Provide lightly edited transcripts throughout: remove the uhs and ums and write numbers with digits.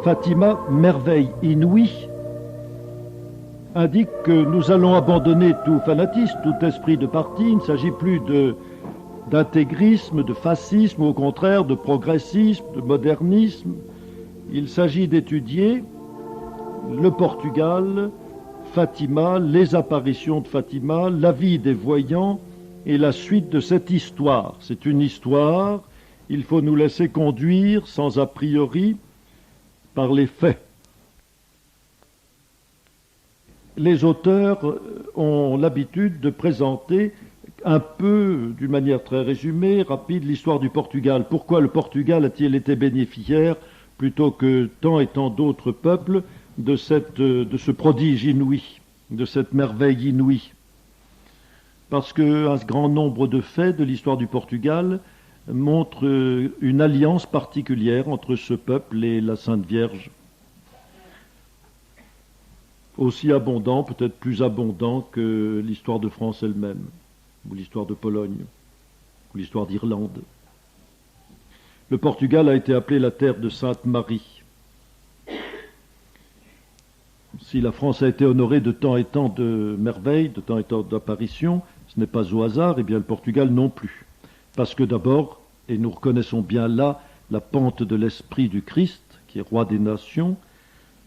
Fatima, merveille inouïe, indique que nous allons abandonner tout fanatisme, tout esprit de parti. Il ne s'agit plus d'intégrisme, de fascisme, ou au contraire de progressisme, de modernisme. Il s'agit d'étudier le Portugal, Fatima, les apparitions de Fatima, la vie des voyants et la suite de cette histoire. C'est une histoire, il faut nous laisser conduire sans a priori par les faits. Les auteurs ont l'habitude de présenter un peu, d'une manière très résumée, rapide, l'histoire du Portugal. Pourquoi le Portugal a-t-il été bénéficiaire, plutôt que tant et tant d'autres peuples, de ce prodige inouï, de cette merveille inouïe? Parce qu'un grand nombre de faits de l'histoire du Portugal montrent une alliance particulière entre ce peuple et la Sainte Vierge. Aussi abondant, peut-être plus abondant que l'histoire de France elle-même, ou l'histoire de Pologne, ou l'histoire d'Irlande. Le Portugal a été appelé la terre de Sainte Marie. Si la France a été honorée de tant et tant de merveilles, de tant et tant d'apparitions, ce n'est pas au hasard, et bien le Portugal non plus. Parce que d'abord, et nous reconnaissons bien là la pente de l'esprit du Christ, qui est roi des nations,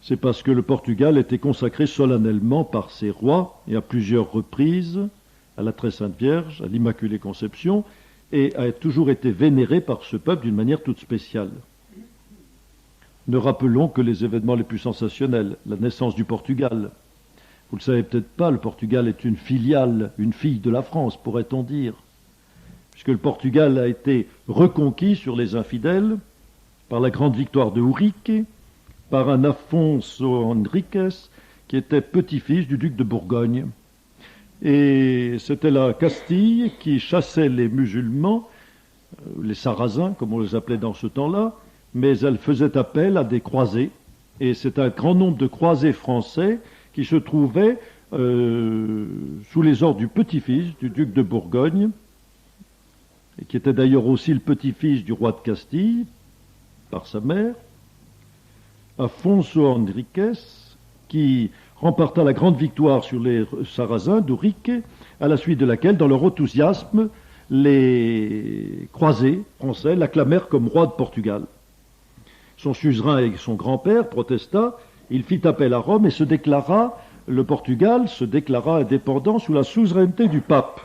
c'est parce que le Portugal était consacré solennellement par ses rois, et à plusieurs reprises, à la Très Sainte Vierge, à l'Immaculée Conception, et a toujours été vénéré par ce peuple d'une manière toute spéciale. Ne rappelons que les événements les plus sensationnels, la naissance du Portugal. Vous ne le savez peut-être pas, le Portugal est une filiale, une fille de la France, pourrait-on dire, puisque le Portugal a été reconquis sur les infidèles par la grande victoire de Ourique, par un Afonso Henriques, qui était petit-fils du duc de Bourgogne. Et c'était la Castille qui chassait les musulmans, les Sarrasins, comme on les appelait dans ce temps-là, mais elle faisait appel à des croisés. Et c'est un grand nombre de croisés français qui se trouvaient sous les ordres du petit-fils du duc de Bourgogne, et qui était d'ailleurs aussi le petit-fils du roi de Castille, par sa mère, Afonso Henriques, qui remporta la grande victoire sur les Sarrasins d'Ourique, à la suite de laquelle, dans leur enthousiasme, les croisés français l'acclamèrent comme roi de Portugal. Son suzerain et son grand-père protesta, il fit appel à Rome et le Portugal se déclara indépendant sous la suzeraineté du pape.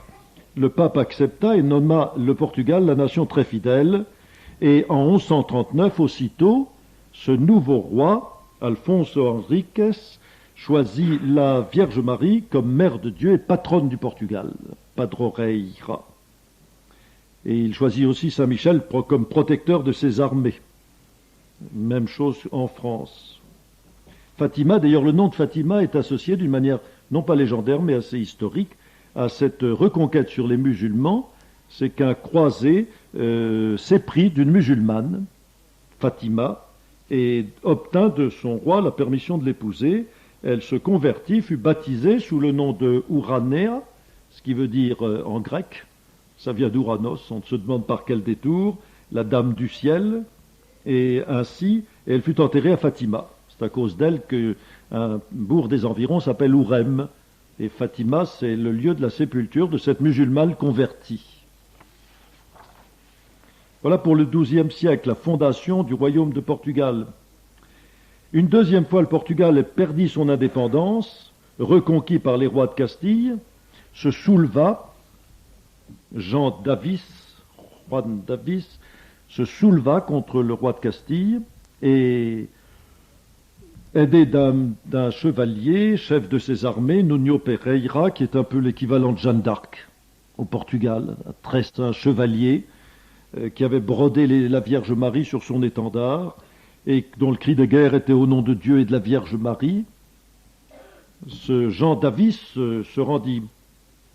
Le pape accepta et nomma le Portugal la nation très fidèle, et en 1139, aussitôt, ce nouveau roi, Alfonso Henriques, choisit la Vierge Marie comme mère de Dieu et patronne du Portugal, padroreira. Et il choisit aussi Saint Michel comme protecteur de ses armées. Même chose en France. Fatima, d'ailleurs le nom de Fatima est associé d'une manière non pas légendaire mais assez historique à cette reconquête sur les musulmans. C'est qu'un croisé s'éprit d'une musulmane, Fatima, et obtint de son roi la permission de l'épouser. Elle se convertit, fut baptisée sous le nom de Uranéa, ce qui veut dire en grec, ça vient d'Uranos, on se demande par quel détour, la dame du ciel, et ainsi, elle fut enterrée à Fatima. C'est à cause d'elle qu'un bourg des environs s'appelle Ourem, et Fatima, c'est le lieu de la sépulture de cette musulmane convertie. Voilà pour le XIIe siècle, la fondation du royaume de Portugal. Une deuxième fois, le Portugal perdit son indépendance, reconquis par les rois de Castille, se souleva, Juan Davis, se souleva contre le roi de Castille et, aidé d'un chevalier, chef de ses armées, Nuno Pereira, qui est un peu l'équivalent de Jeanne d'Arc au Portugal, un chevalier qui avait brodé la Vierge Marie sur son étendard et dont le cri de guerre était au nom de Dieu et de la Vierge Marie. Ce Jean Davis se rendit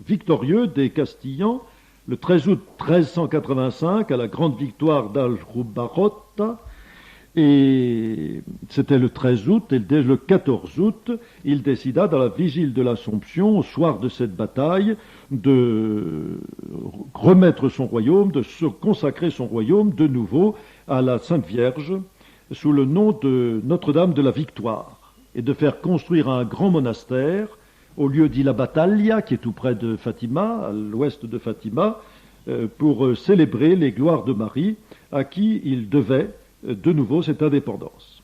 victorieux des Castillans le 13 août 1385 à la grande victoire d'Aljubarrota, et c'était le 13 août, et dès le 14 août, il décida, dans la vigile de l'Assomption, au soir de cette bataille, de remettre son royaume, de se consacrer son royaume de nouveau à la Sainte Vierge, sous le nom de Notre-Dame de la Victoire et de faire construire un grand monastère au lieu dit la Battaglia, qui est tout près de Fatima, à l'ouest de Fatima, pour célébrer les gloires de Marie, à qui il devait de nouveau cette indépendance.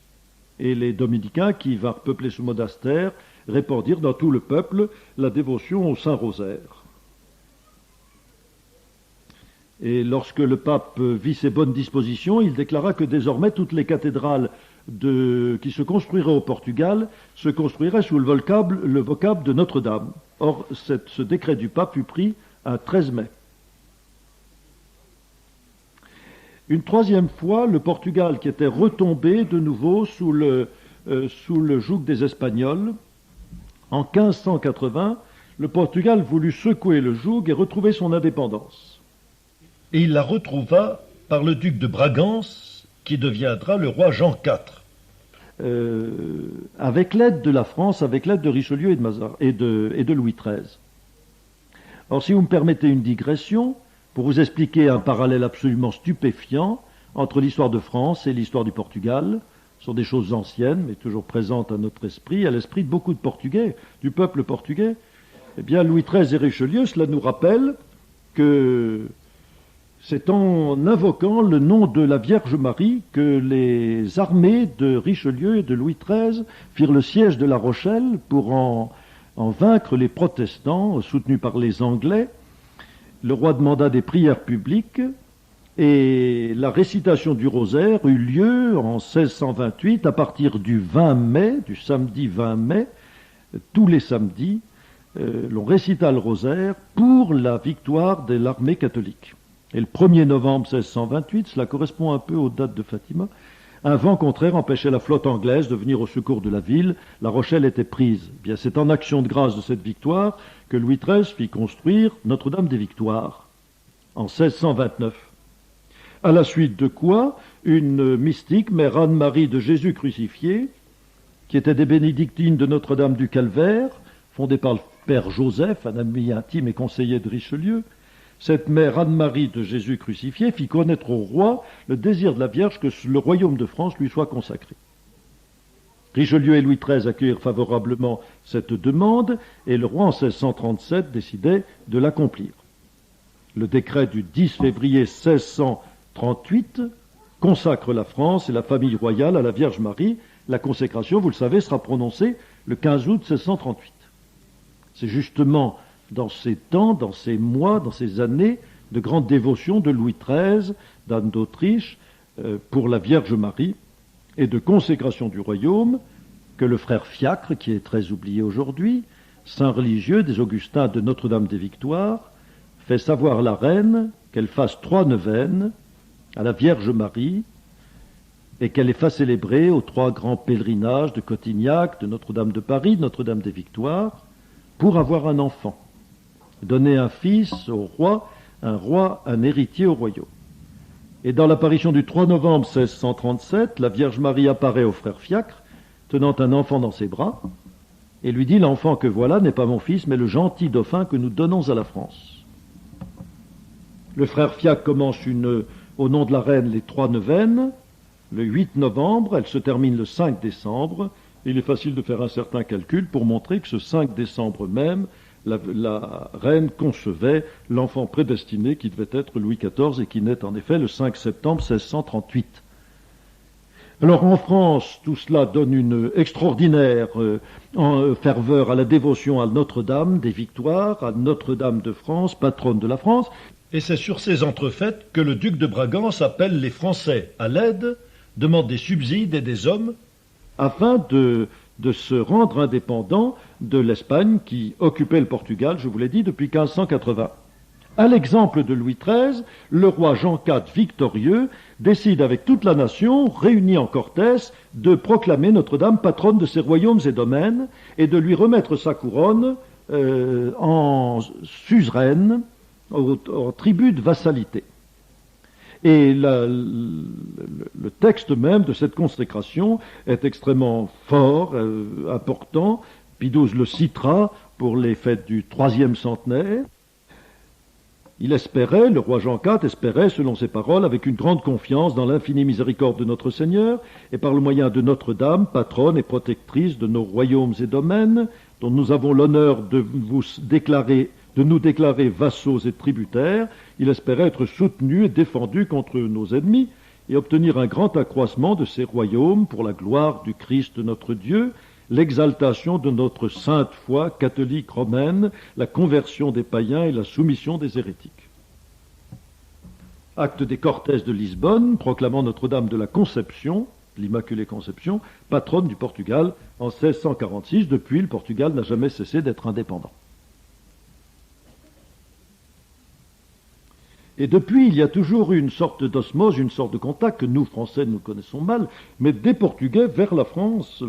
Et les dominicains qui vinrent peupler ce monastère répandirent dans tout le peuple la dévotion au Saint-Rosaire. Et lorsque le pape vit ces bonnes dispositions, il déclara que désormais toutes les cathédrales qui se construiraient au Portugal se construiraient sous le vocable de Notre-Dame. Or, ce décret du pape fut pris un 13 mai. Une troisième fois, le Portugal, qui était retombé de nouveau sous le joug des Espagnols, en 1580, le Portugal voulut secouer le joug et retrouver son indépendance. Et il la retrouva par le duc de Bragance, qui deviendra le roi Jean IV, avec l'aide de la France, avec l'aide de Richelieu et de Louis XIII. Alors, si vous me permettez une digression, pour vous expliquer un parallèle absolument stupéfiant entre l'histoire de France et l'histoire du Portugal, ce sont des choses anciennes, mais toujours présentes à notre esprit, à l'esprit de beaucoup de Portugais, du peuple portugais. Eh bien, Louis XIII et Richelieu, cela nous rappelle que c'est en invoquant le nom de la Vierge Marie que les armées de Richelieu et de Louis XIII firent le siège de La Rochelle pour en vaincre les protestants, soutenus par les Anglais. Le roi demanda des prières publiques et la récitation du rosaire eut lieu en 1628 à partir du 20 mai, du samedi 20 mai, tous les samedis, l'on récita le rosaire pour la victoire de l'armée catholique. Et le 1er novembre 1628, cela correspond un peu aux dates de Fatima, un vent contraire empêchait la flotte anglaise de venir au secours de la ville. La Rochelle était prise. Eh bien, c'est en action de grâce de cette victoire que Louis XIII fit construire Notre-Dame des Victoires en 1629. À la suite de quoi, une mystique, Mère Anne-Marie de Jésus crucifié, qui était des bénédictines de Notre-Dame du Calvaire, fondée par le père Joseph, un ami intime et conseiller de Richelieu, cette mère Anne-Marie de Jésus crucifié fit connaître au roi le désir de la Vierge que le royaume de France lui soit consacré. Richelieu et Louis XIII accueillirent favorablement cette demande et le roi en 1637 décidait de l'accomplir. Le décret du 10 février 1638 consacre la France et la famille royale à la Vierge Marie. La consécration, vous le savez, sera prononcée le 15 août 1638. C'est justement dans ces temps, dans ces mois, dans ces années de grande dévotion de Louis XIII, d'Anne d'Autriche, pour la Vierge Marie, et de consécration du royaume, que le frère Fiacre, qui est très oublié aujourd'hui, saint religieux des Augustins de Notre-Dame des Victoires, fait savoir à la reine qu'elle fasse 3 neuvaines à la Vierge Marie, et qu'elle les fasse célébrer aux 3 grands pèlerinages de Cotignac, de Notre-Dame de Paris, de Notre-Dame des Victoires, pour avoir un enfant. Donner un fils au roi, un héritier au royaume. Et dans l'apparition du 3 novembre 1637, la Vierge Marie apparaît au frère Fiacre, tenant un enfant dans ses bras, et lui dit « L'enfant que voilà n'est pas mon fils, mais le gentil dauphin que nous donnons à la France. » Le frère Fiacre commence au nom de la reine les 3 neuvaines, le 8 novembre, elle se termine le 5 décembre. Il est facile de faire un certain calcul pour montrer que ce 5 décembre même, la reine concevait l'enfant prédestiné qui devait être Louis XIV et qui naît en effet le 5 septembre 1638. Alors en France, tout cela donne une extraordinaire ferveur à la dévotion à Notre-Dame des Victoires, à Notre-Dame de France, patronne de la France. Et c'est sur ces entrefaites que le duc de Bragance appelle les Français à l'aide, demande des subsides et des hommes, afin de se rendre indépendant de l'Espagne qui occupait le Portugal, je vous l'ai dit, depuis 1580. À l'exemple de Louis XIII, le roi Jean IV victorieux décide avec toute la nation, réunie en Cortés, de proclamer Notre-Dame patronne de ses royaumes et domaines et de lui remettre sa couronne en suzeraine, en tribut de vassalité. Et le texte même de cette consécration est extrêmement fort, important. Pie XII le citera pour les fêtes du 3e centenaire. Il espérait, le roi Jean IV espérait, selon ses paroles, avec une grande confiance dans l'infinie miséricorde de notre Seigneur, et par le moyen de Notre-Dame, patronne et protectrice de nos royaumes et domaines, dont nous avons l'honneur de nous déclarer vassaux et tributaires, il espérait être soutenu et défendu contre nos ennemis, et obtenir un grand accroissement de ces royaumes pour la gloire du Christ notre Dieu, l'exaltation de notre sainte foi catholique romaine, la conversion des païens et la soumission des hérétiques. Acte des Cortés de Lisbonne, proclamant Notre-Dame de la Conception, l'Immaculée Conception, patronne du Portugal en 1646. Depuis, le Portugal n'a jamais cessé d'être indépendant. Et depuis, il y a toujours eu une sorte d'osmose, une sorte de contact que nous, Français, nous connaissons mal, mais des Portugais vers la France,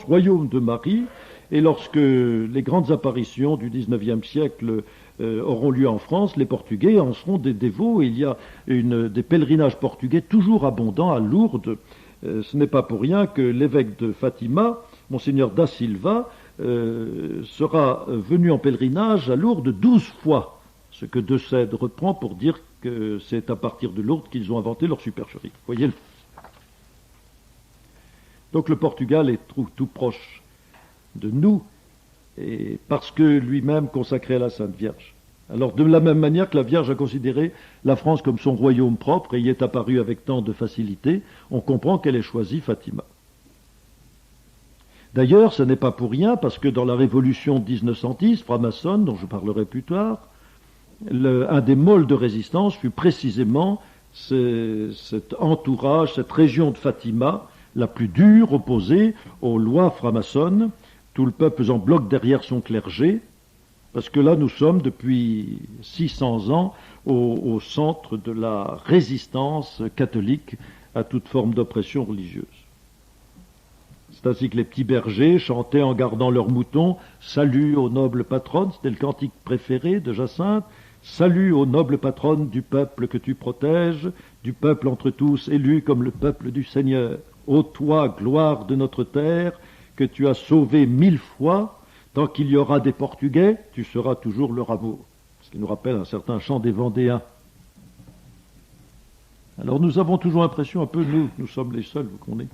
royaume de Marie. Et lorsque les grandes apparitions du XIXe siècle auront lieu en France, les Portugais en seront des dévots. Et il y a des pèlerinages portugais toujours abondants à Lourdes. Ce n'est pas pour rien que l'évêque de Fatima, Monseigneur da Silva, sera venu en pèlerinage à Lourdes 12 fois. Ce que De Sède reprend pour dire que c'est à partir de Lourdes qu'ils ont inventé leur supercherie. Voyez. Donc le Portugal est tout proche de nous, et parce que lui-même consacré à la Sainte Vierge. Alors de la même manière que la Vierge a considéré la France comme son royaume propre et y est apparue avec tant de facilité, on comprend qu'elle ait choisi Fatima. D'ailleurs, ce n'est pas pour rien, parce que dans la Révolution de 1910, franc-maçonne, dont je parlerai plus tard, un des môles de résistance fut précisément cet entourage, cette région de Fatima, la plus dure, opposée aux lois franc-maçonnes, tout le peuple en bloc derrière son clergé, parce que là nous sommes depuis 600 ans au centre de la résistance catholique à toute forme d'oppression religieuse. C'est ainsi que les petits bergers chantaient en gardant leurs moutons « Salut aux nobles patronnes », c'était le cantique préféré de Jacinthe. « Salut aux nobles patronnes du peuple que tu protèges, du peuple entre tous élu comme le peuple du Seigneur. Ô toi, gloire de notre terre, que tu as sauvé 1000 fois, tant qu'il y aura des Portugais, tu seras toujours leur amour. » Ce qui nous rappelle un certain chant des Vendéens. Alors nous avons toujours l'impression, un peu nous sommes les seuls qu'on est.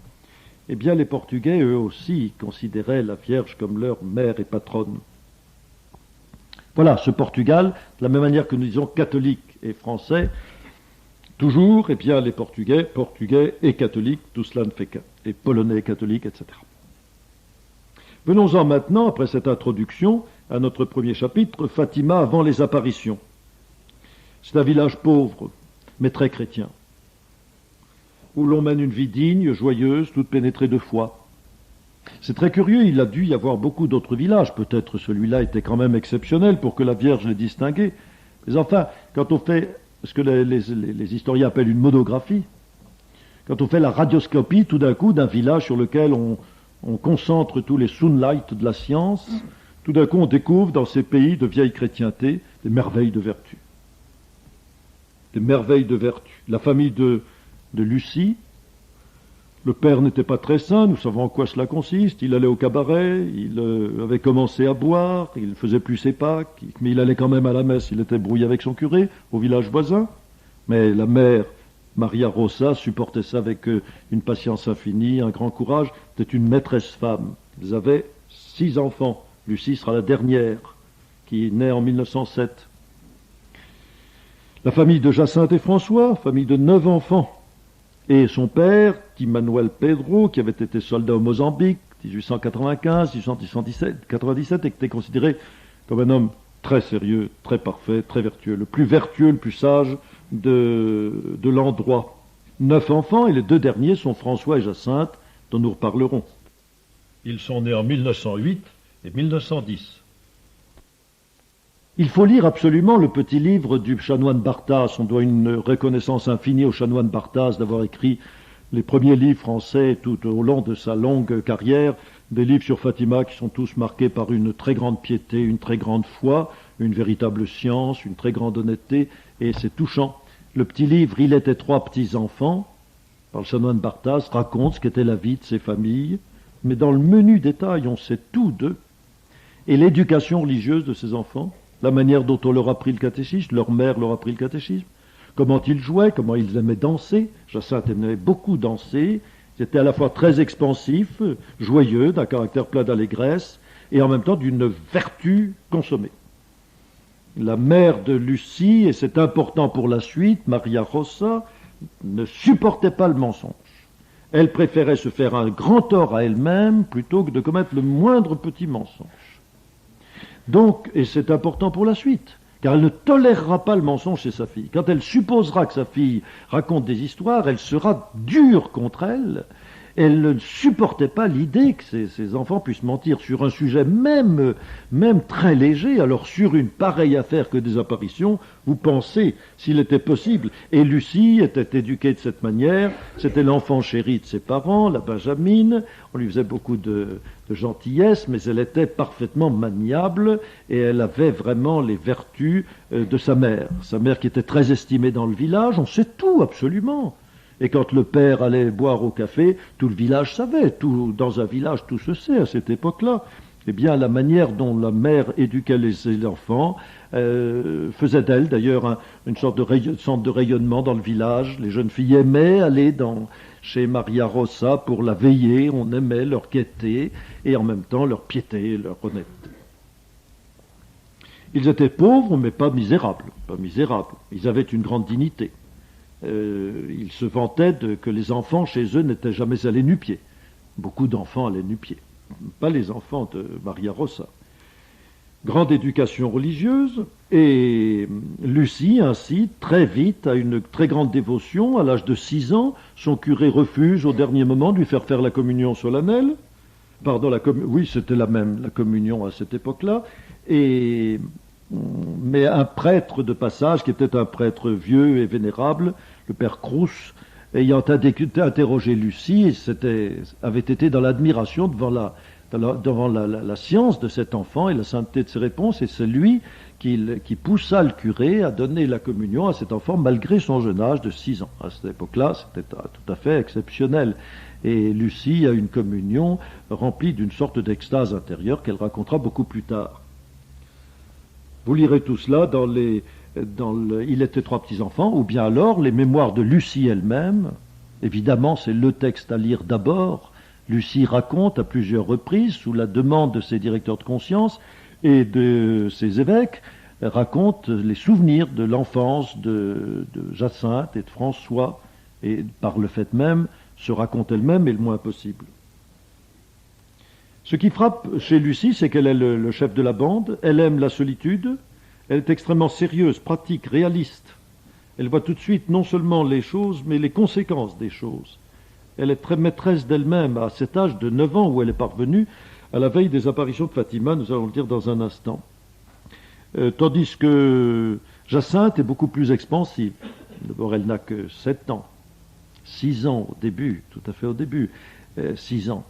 Eh bien les Portugais, eux aussi, considéraient la Vierge comme leur mère et patronne. Voilà, ce Portugal, de la même manière que nous disons catholiques et français, toujours, eh bien les portugais et catholiques, tout cela ne fait qu'un, et polonais et catholiques, etc. Venons-en maintenant, après cette introduction, à notre premier chapitre, Fatima avant les apparitions. C'est un village pauvre, mais très chrétien, où l'on mène une vie digne, joyeuse, toute pénétrée de foi. C'est très curieux, il a dû y avoir beaucoup d'autres villages, peut-être celui-là était quand même exceptionnel pour que la Vierge les distinguait. Mais enfin, quand on fait ce que les historiens appellent une monographie, quand on fait la radioscopie tout d'un coup d'un village sur lequel on concentre tous les sunlights de la science, tout d'un coup on découvre dans ces pays de vieille chrétienté des merveilles de vertu. Des merveilles de vertu. La famille de Lucie, le père n'était pas très sain, nous savons en quoi cela consiste, il allait au cabaret, il avait commencé à boire, il ne faisait plus ses Pâques, mais il allait quand même à la messe, il était brouillé avec son curé, au village voisin, mais la mère, Maria Rosa, supportait ça avec une patience infinie, un grand courage, c'était une maîtresse femme, ils avaient 6 enfants, Lucie sera la dernière, qui naît en 1907. La famille de Jacinthe et François, famille de 9 enfants, et son père, Manuel Pedro, qui avait été soldat au Mozambique, 1895, 1897, et qui était considéré comme un homme très sérieux, très parfait, très vertueux, le plus sage de l'endroit. 9 enfants, et les 2 derniers sont François et Jacinthe, dont nous reparlerons. Ils sont nés en 1908 et 1910. Il faut lire absolument le petit livre du chanoine Barthas. On doit une reconnaissance infinie au chanoine Barthas d'avoir écrit les premiers livres français tout au long de sa longue carrière, des livres sur Fatima qui sont tous marqués par une très grande piété, une très grande foi, une véritable science, une très grande honnêteté, et c'est touchant. Le petit livre « Il était 3 petits-enfants », par le chanoine Barthas, raconte ce qu'était la vie de ces familles, mais dans le menu détail, on sait tout d'eux, et l'éducation religieuse de ces enfants. la manière dont on leur a appris le catéchisme, leur mère leur a appris le catéchisme, comment ils jouaient, comment ils aimaient danser. Jacinthe aimait beaucoup danser. Ils étaient à la fois très expansifs, joyeux, d'un caractère plein d'allégresse, et en même temps d'une vertu consommée. La mère de Lucie, et c'est important pour la suite, Maria Rosa, ne supportait pas le mensonge. Elle préférait se faire un grand tort à elle-même plutôt que de commettre le moindre petit mensonge. Donc, et c'est important pour la suite, car elle ne tolérera pas le mensonge chez sa fille. Quand elle supposera que sa fille raconte des histoires, elle sera dure contre elle. Elle ne supportait pas l'idée que ses enfants puissent mentir sur un sujet même très léger. Alors sur une pareille affaire que des apparitions, vous pensez s'il était possible. Et Lucie était éduquée de cette manière. C'était l'enfant chéri de ses parents, la Benjamine. On lui faisait beaucoup de gentillesse, mais elle était parfaitement maniable et elle avait vraiment les vertus de sa mère. Sa mère qui était très estimée dans le village. On sait tout absolument. Et quand le père allait boire au café, tout le village savait. Dans un village, tout se sait à cette époque-là. Eh bien, la manière dont la mère éduquait les enfants faisait d'elle, d'ailleurs, une sorte de centre de rayonnement dans le village. Les jeunes filles aimaient aller chez Maria Rosa pour la veiller. On aimait leur gaieté et en même temps leur piété, leur honnêteté. Ils étaient pauvres, mais pas misérables. Pas misérables. Ils avaient une grande dignité. Ils se vantaient que les enfants chez eux n'étaient jamais allés nu-pieds. Beaucoup d'enfants allaient nu-pieds. Pas les enfants de Maria Rosa. Grande éducation religieuse, et Lucie, ainsi, très vite, a une très grande dévotion. À l'âge de 6 ans, son curé refuse au dernier moment de lui faire la communion solennelle. Oui, c'était la communion à cette époque-là. Mais un prêtre de passage, qui était un prêtre vieux et vénérable, le père Crous, ayant interrogé Lucie, avait été dans l'admiration devant la science de cet enfant et la sainteté de ses réponses, et c'est lui qui poussa le curé à donner la communion à cet enfant malgré son jeune âge de 6 ans. À cette époque-là, c'était tout à fait exceptionnel. Et Lucie a une communion remplie d'une sorte d'extase intérieure qu'elle racontera beaucoup plus tard. Vous lirez tout cela Il était 3 petits-enfants, ou bien alors les mémoires de Lucie elle-même. Évidemment, c'est le texte à lire d'abord. Lucie raconte à plusieurs reprises, sous la demande de ses directeurs de conscience et de ses évêques, raconte les souvenirs de l'enfance de Jacinthe et de François, et par le fait même, se raconte elle-même, mais le moins possible. Ce qui frappe chez Lucie, c'est qu'elle est le chef de la bande, elle aime la solitude, elle est extrêmement sérieuse, pratique, réaliste. Elle voit tout de suite non seulement les choses, mais les conséquences des choses. Elle est très maîtresse d'elle-même à cet âge de 9 ans où elle est parvenue, à la veille des apparitions de Fatima, nous allons le dire dans un instant. Tandis que Jacinthe est beaucoup plus expansive. D'abord, elle n'a que 7 ans, 6 ans au début, tout à fait au début, 6 ans.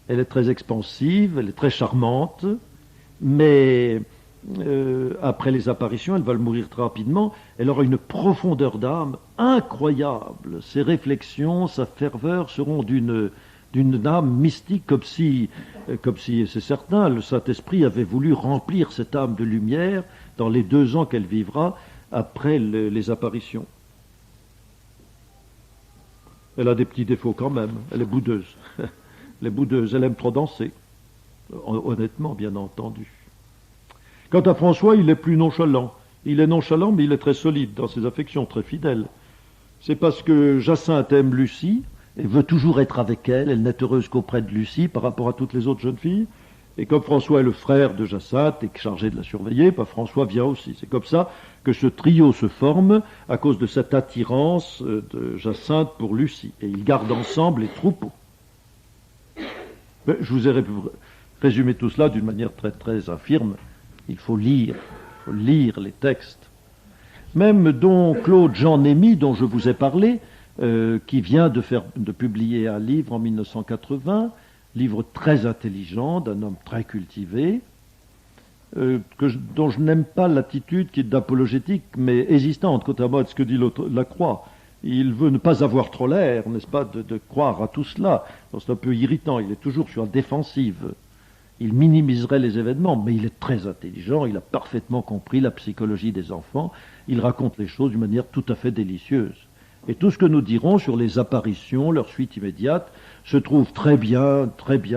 Elle est très expansive, elle est très charmante, mais après les apparitions, elle va le mourir très rapidement, elle aura une profondeur d'âme incroyable. Ses réflexions, sa ferveur seront d'une âme mystique, comme si, c'est certain, le Saint-Esprit avait voulu remplir cette âme de lumière dans les 2 ans qu'elle vivra après les apparitions. Elle a des petits défauts quand même, elle est boudeuse. Elle est boudeuse, elle aime trop danser. Honnêtement, bien entendu. Quant à François, il est plus nonchalant. Il est nonchalant, mais il est très solide dans ses affections, très fidèle. C'est parce que Jacinthe aime Lucie, et veut toujours être avec elle, elle n'est heureuse qu'auprès de Lucie par rapport à toutes les autres jeunes filles. Et comme François est le frère de Jacinthe et chargé de la surveiller, François vient aussi. C'est comme ça que ce trio se forme à cause de cette attirance de Jacinthe pour Lucie. Et ils gardent ensemble les troupeaux. Je vous ai résumé tout cela d'une manière très très infirme. Il faut lire les textes. Même Claude Jean Némy, dont je vous ai parlé, qui vient de publier un livre en 1980, livre très intelligent, d'un homme très cultivé, dont je n'aime pas l'attitude qui est d'apologétique, mais hésitante, contrairement à ce que dit Lacroix. Il veut ne pas avoir trop l'air, n'est-ce pas, de croire à tout cela. Donc c'est un peu irritant, il est toujours sur la défensive. il minimiserait les événements, mais il est très intelligent, il a parfaitement compris la psychologie des enfants, il raconte les choses d'une manière tout à fait délicieuse. Et tout ce que nous dirons sur les apparitions, leur suite immédiate, se trouve très bien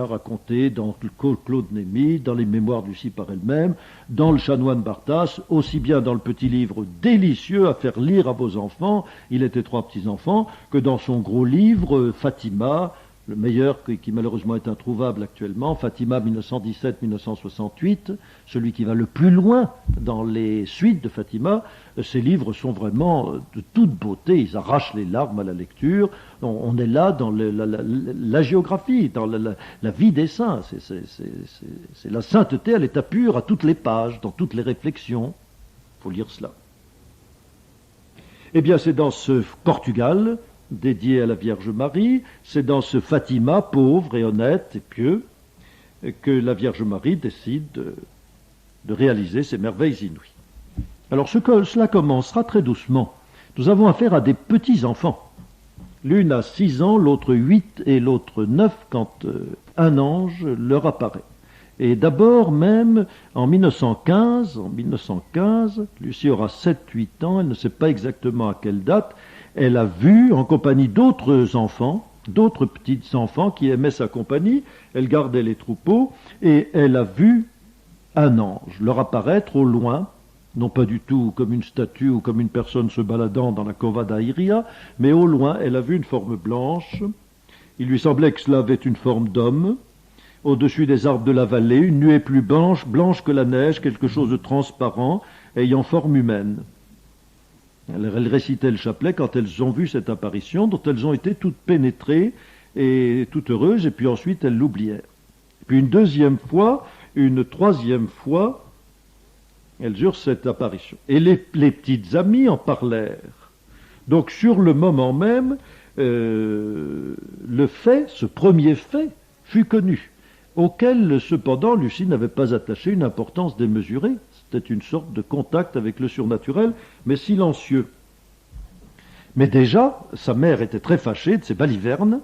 raconté dans Claude Némy, dans les Mémoires de Lucie par elle-même, dans le Chanoine Barthas, aussi bien dans le petit livre délicieux à faire lire à vos enfants, il était 3 petits-enfants, que dans son gros livre Fatima, le meilleur qui malheureusement est introuvable actuellement, Fatima 1917-1968, celui qui va le plus loin dans les suites de Fatima. Ces livres sont vraiment de toute beauté, ils arrachent les larmes à la lecture. On est là dans la géographie, dans la vie des saints. C'est la sainteté à l'état pur, à toutes les pages, dans toutes les réflexions. Il faut lire cela. Eh bien, c'est dans ce Portugal, dédié à la Vierge Marie, c'est dans ce Fatima, pauvre et honnête et pieux, que la Vierge Marie décide de réaliser ces merveilles inouïes. Alors cela commencera très doucement. Nous avons affaire à des petits-enfants. L'une a 6 ans, l'autre 8 et l'autre 9 quand un ange leur apparaît. Et d'abord même en 1915, Lucie aura 7-8 ans, elle ne sait pas exactement à quelle date, elle a vu, en compagnie d'autres enfants, d'autres petits-enfants qui aimaient sa compagnie, elle gardait les troupeaux, et elle a vu un ange leur apparaître au loin, non pas du tout comme une statue ou comme une personne se baladant dans la Cova da Iria, mais au loin, elle a vu une forme blanche. Il lui semblait que cela avait une forme d'homme. Au-dessus des arbres de la vallée, une nuée plus blanche que la neige, quelque chose de transparent, ayant forme humaine. Elles récitaient le chapelet quand elles ont vu cette apparition, dont elles ont été toutes pénétrées et toutes heureuses, et puis ensuite elles l'oublièrent. Puis une deuxième fois, une troisième fois, elles eurent cette apparition. Et les petites amies en parlèrent. Donc sur le moment même, le fait, ce premier fait, fut connu, auquel cependant Lucie n'avait pas attaché une importance démesurée. C'était une sorte de contact avec le surnaturel, mais silencieux. Mais déjà, sa mère était très fâchée de ces balivernes.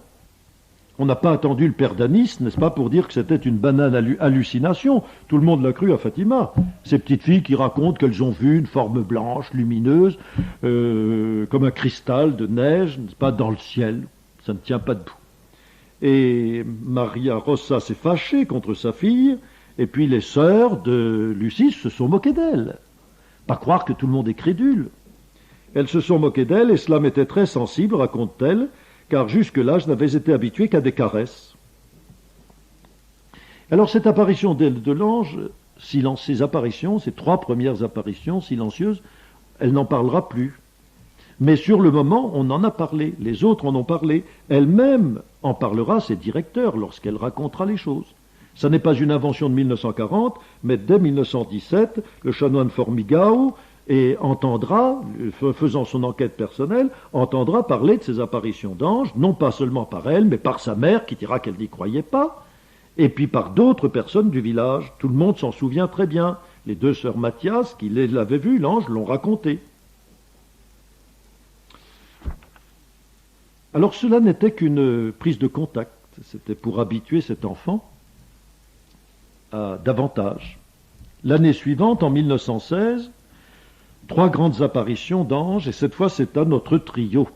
On n'a pas attendu le père d'Anis, n'est-ce pas, pour dire que c'était une banale hallucination. Tout le monde l'a cru à Fatima. Ces petites filles qui racontent qu'elles ont vu une forme blanche, lumineuse, comme un cristal de neige, n'est-ce pas, dans le ciel. Ça ne tient pas debout. Et Maria Rossa s'est fâchée contre sa fille, et puis les sœurs de Lucie se sont moquées d'elle. Pas croire que tout le monde est crédule. Elles se sont moquées d'elle, et cela m'était très sensible, raconte-t-elle, car jusque-là, je n'avais été habitué qu'à des caresses. Alors cette apparition de l'ange, ces apparitions, ces 3 premières apparitions silencieuses, elle n'en parlera plus. Mais sur le moment, on en a parlé, les autres en ont parlé. Elle-même en parlera, ses directeurs, lorsqu'elle racontera les choses. Ça n'est pas une invention de 1940, mais dès 1917, le chanoine Formigao entendra, faisant son enquête personnelle, entendra parler de ces apparitions d'anges, non pas seulement par elle, mais par sa mère, qui dira qu'elle n'y croyait pas, et puis par d'autres personnes du village. Tout le monde s'en souvient très bien. Les 2 sœurs Mathias, qui l'avaient vu, l'ange, l'ont raconté. Alors cela n'était qu'une prise de contact, c'était pour habituer cet enfant à davantage. L'année suivante, en 1916, 3 grandes apparitions d'anges, et cette fois c'est à notre trio,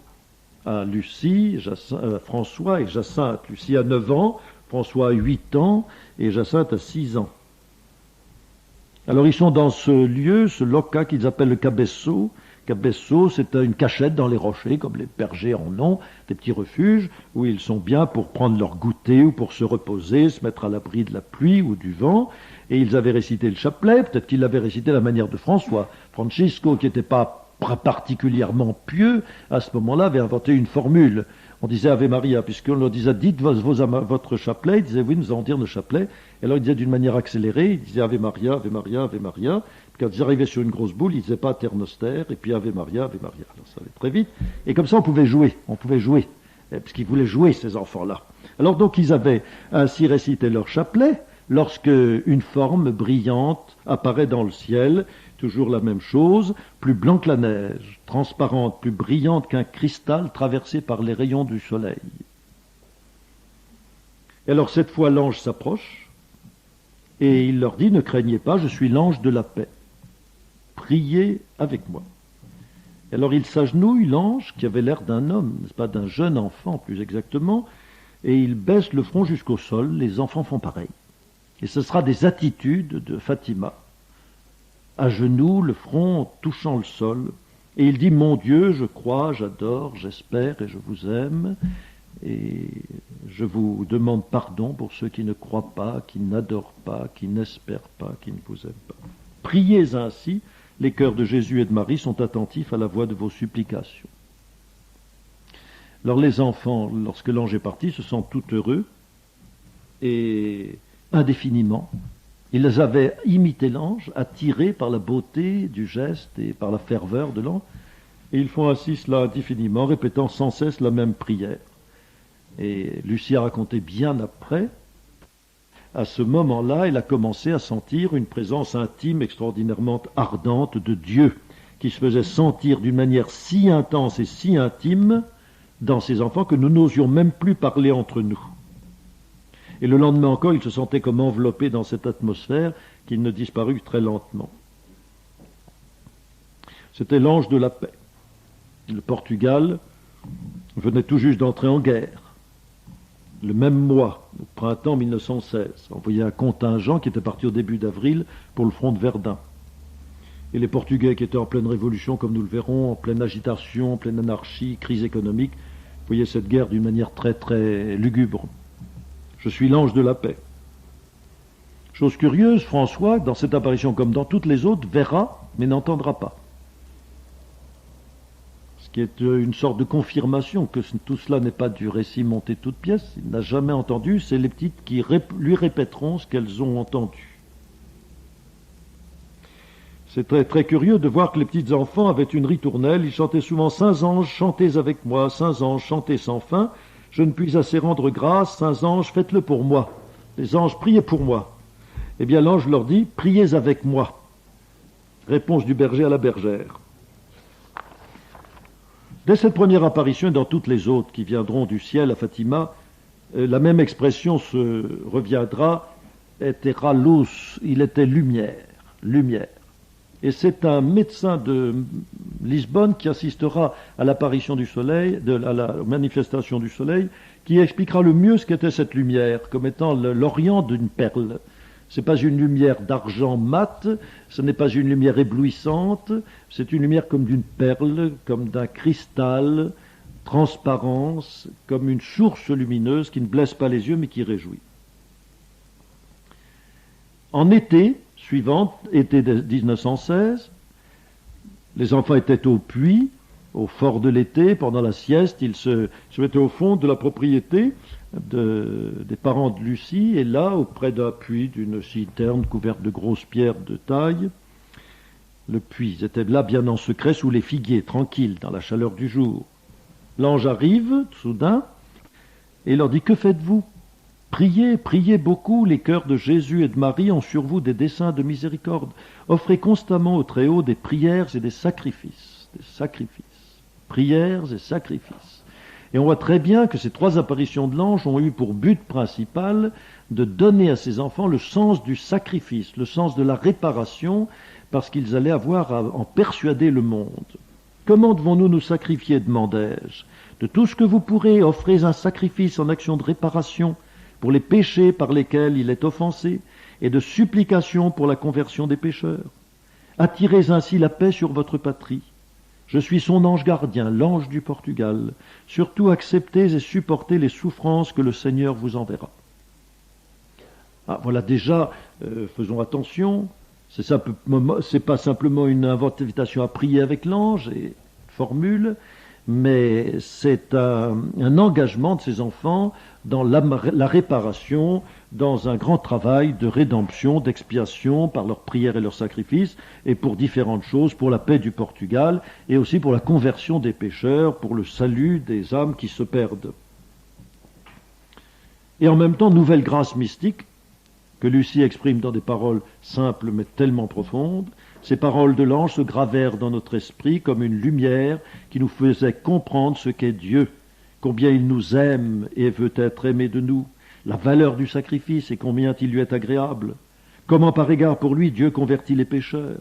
à Lucie, François et Jacinthe. Lucie a 9 ans, François a 8 ans, et Jacinthe a 6 ans. Alors ils sont dans ce lieu, ce loca qu'ils appellent le Cabeço. Cabeço, c'est une cachette dans les rochers, comme les bergers en ont, des petits refuges, où ils sont bien pour prendre leur goûter ou pour se reposer, se mettre à l'abri de la pluie ou du vent. Et ils avaient récité le chapelet, peut-être qu'ils l'avaient récité à la manière de François. Francisco, qui n'était pas particulièrement pieux, à ce moment-là, avait inventé une formule. On disait Ave Maria, puisqu'on leur disait dites votre chapelet, ils disaient oui, nous allons dire le chapelet. Et alors ils disaient d'une manière accélérée, ils disaient Ave Maria, Ave Maria, Ave Maria. Quand ils arrivaient sur une grosse boule, ils disaient pas Terre Noster, et puis Ave Maria, Ave Maria. Alors ça allait très vite. Et comme ça, on pouvait jouer, parce qu'ils voulaient jouer, ces enfants-là. Alors donc ils avaient ainsi récité leur chapelet, lorsque une forme brillante apparaît dans le ciel, toujours la même chose, plus blanc que la neige, transparente, plus brillante qu'un cristal traversé par les rayons du soleil. Et alors cette fois l'ange s'approche, Et il leur dit, ne craignez pas, je suis l'ange de la paix. Priez avec moi. Et alors il s'agenouille, l'ange, qui avait l'air d'un homme, n'est-ce pas, d'un jeune enfant plus exactement, et il baisse le front jusqu'au sol. Les enfants font pareil. Et ce sera des attitudes de Fatima, à genoux, le front touchant le sol. Et il dit, mon Dieu, je crois, j'adore, j'espère et je vous aime. Et je vous demande pardon pour ceux qui ne croient pas, qui n'adorent pas, qui n'espèrent pas, qui ne vous aiment pas. Priez ainsi, les cœurs de Jésus et de Marie sont attentifs à la voix de vos supplications. Alors les enfants, lorsque l'ange est parti, se sentent tout heureux et indéfiniment. Ils avaient imité l'ange, attirés par la beauté du geste et par la ferveur de l'ange, et ils font ainsi cela indéfiniment, répétant sans cesse la même prière. Et Lucie a raconté bien après, à ce moment-là, elle a commencé à sentir une présence intime extraordinairement ardente de Dieu, qui se faisait sentir d'une manière si intense et si intime dans ses enfants que nous n'osions même plus parler entre nous. Et le lendemain encore, il se sentait comme enveloppé dans cette atmosphère qu'il ne disparut très lentement. C'était l'ange de la paix. Le Portugal venait tout juste d'entrer en guerre. Le même mois, au printemps 1916, envoyé un contingent qui était parti au début d'avril pour le front de Verdun. Et les Portugais qui étaient en pleine révolution, comme nous le verrons, en pleine agitation, en pleine anarchie, crise économique, voyaient cette guerre d'une manière très très lugubre. Je suis l'ange de la paix. Chose curieuse, François, dans cette apparition comme dans toutes les autres, verra, mais n'entendra pas. Ce qui est une sorte de confirmation que tout cela n'est pas du récit monté toute pièce. Il n'a jamais entendu, c'est les petites qui lui répéteront ce qu'elles ont entendu. C'est très, très curieux de voir que les petits enfants avaient une ritournelle. Ils chantaient souvent « Saints anges, chantez avec moi, saints anges, chantez sans fin. Je ne puis assez rendre grâce, saints anges, faites-le pour moi. Les anges, priez pour moi. » Eh bien, l'ange leur dit « Priez avec moi. » Réponse du berger à la bergère. Dès cette première apparition et dans toutes les autres qui viendront du ciel à Fatima, la même expression se reviendra « Etera luz », il était lumière, lumière. Et c'est un médecin de Lisbonne qui assistera à l'apparition du soleil, à la manifestation du soleil, qui expliquera le mieux ce qu'était cette lumière, comme étant l'orient d'une perle. Ce n'est pas une lumière d'argent mat, ce n'est pas une lumière éblouissante, c'est une lumière comme d'une perle, comme d'un cristal, transparence, comme une source lumineuse qui ne blesse pas les yeux mais qui réjouit. En été suivant, été 1916, les enfants étaient au puits, au fort de l'été, pendant la sieste, ils se mettaient au fond de la propriété des parents de Lucie, et là, auprès d'un puits, d'une citerne couverte de grosses pierres de taille, le puits, ils étaient là bien en secret, sous les figuiers, tranquilles, dans la chaleur du jour. L'ange arrive, soudain, et leur dit « Que faites-vous ? Priez, priez beaucoup, les cœurs de Jésus et de Marie ont sur vous des desseins de miséricorde. Offrez constamment au Très-Haut des prières et des sacrifices. Des sacrifices. Prières et sacrifices. » Et on voit très bien que ces trois apparitions de l'ange ont eu pour but principal de donner à ces enfants le sens du sacrifice, le sens de la réparation, parce qu'ils allaient avoir à en persuader le monde. « Comment devons-nous nous sacrifier ?» demandai-je. « De tout ce que vous pourrez, offrez un sacrifice en action de réparation, pour les péchés par lesquels il est offensé, et de supplication pour la conversion des pécheurs. Attirez ainsi la paix sur votre patrie. Je suis son ange gardien, l'ange du Portugal. Surtout acceptez et supportez les souffrances que le Seigneur vous enverra. » Ah, voilà déjà, faisons attention, c'est pas simplement une invitation à prier avec l'ange, et formule, mais c'est un engagement de ces enfants dans la réparation, dans un grand travail de rédemption, d'expiation par leurs prières et leurs sacrifices, et pour différentes choses, pour la paix du Portugal, et aussi pour la conversion des pécheurs, pour le salut des âmes qui se perdent. Et en même temps, nouvelle grâce mystique, que Lucie exprime dans des paroles simples mais tellement profondes. Ces paroles de l'ange se gravèrent dans notre esprit comme une lumière qui nous faisait comprendre ce qu'est Dieu, combien il nous aime et veut être aimé de nous, la valeur du sacrifice et combien il lui est agréable, Comment par égard pour lui Dieu convertit les pécheurs.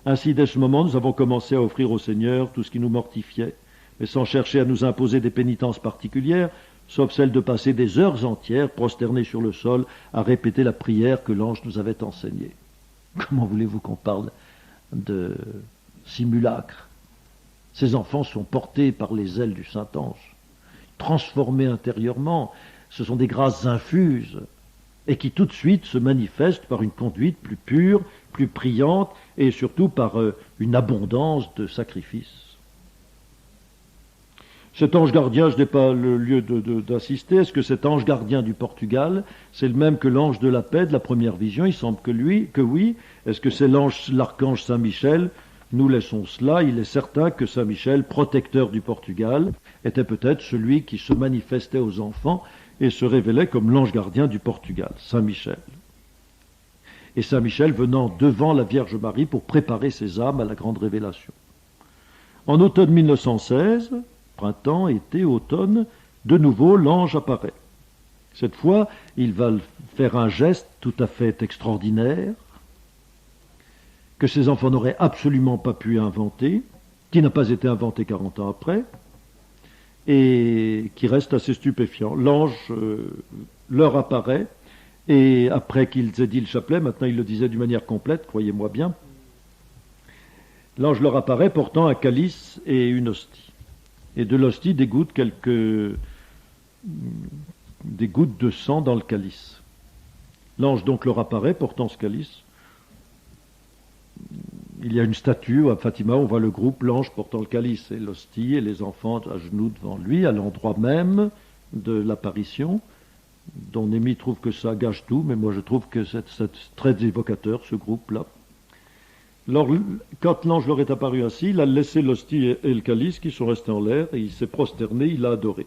Ainsi, dès ce moment, nous avons commencé à offrir au Seigneur tout ce qui nous mortifiait, mais sans chercher à nous imposer des pénitences particulières, sauf celle de passer des heures entières prosternés sur le sol à répéter la prière que l'ange nous avait enseignée. Comment voulez-vous qu'on parle de simulacre? Ces enfants sont portés par les ailes du Saint-Ange, transformés intérieurement. Ce sont des grâces infuses et qui tout de suite se manifestent par une conduite plus pure, plus priante et surtout par une abondance de sacrifices. Cet ange gardien, je n'ai pas le lieu d'assister. Est-ce que cet ange gardien du Portugal, c'est le même que l'ange de la paix de la première vision? Il semble que oui. Est-ce que c'est l'archange Saint-Michel? Nous laissons cela. Il est certain que Saint-Michel, protecteur du Portugal, était peut-être celui qui se manifestait aux enfants et se révélait comme l'ange gardien du Portugal, Saint-Michel. Et Saint-Michel venant devant la Vierge Marie pour préparer ses âmes à la grande révélation. En automne 1916, printemps, été, automne, de nouveau l'ange apparaît. Cette fois, il va faire un geste tout à fait extraordinaire, que ces enfants n'auraient absolument pas pu inventer, qui n'a pas été inventé 40 ans après, et qui reste assez stupéfiant. L'ange leur apparaît, et après qu'ils aient dit le chapelet, maintenant il le disait d'une manière complète, croyez-moi bien, l'ange leur apparaît portant un calice et une hostie. Et de l'hostie des gouttes de sang dans le calice. L'ange donc leur apparaît portant ce calice. Il y a une statue à Fatima, on voit le groupe, l'ange portant le calice et l'hostie, et les enfants à genoux devant lui, à l'endroit même de l'apparition. Don Némi trouve que ça gâche tout, mais moi je trouve que c'est très évocateur, ce groupe-là. Alors, quand l'ange leur est apparu ainsi, il a laissé l'hostie et le calice qui sont restés en l'air, et il s'est prosterné, il a adoré.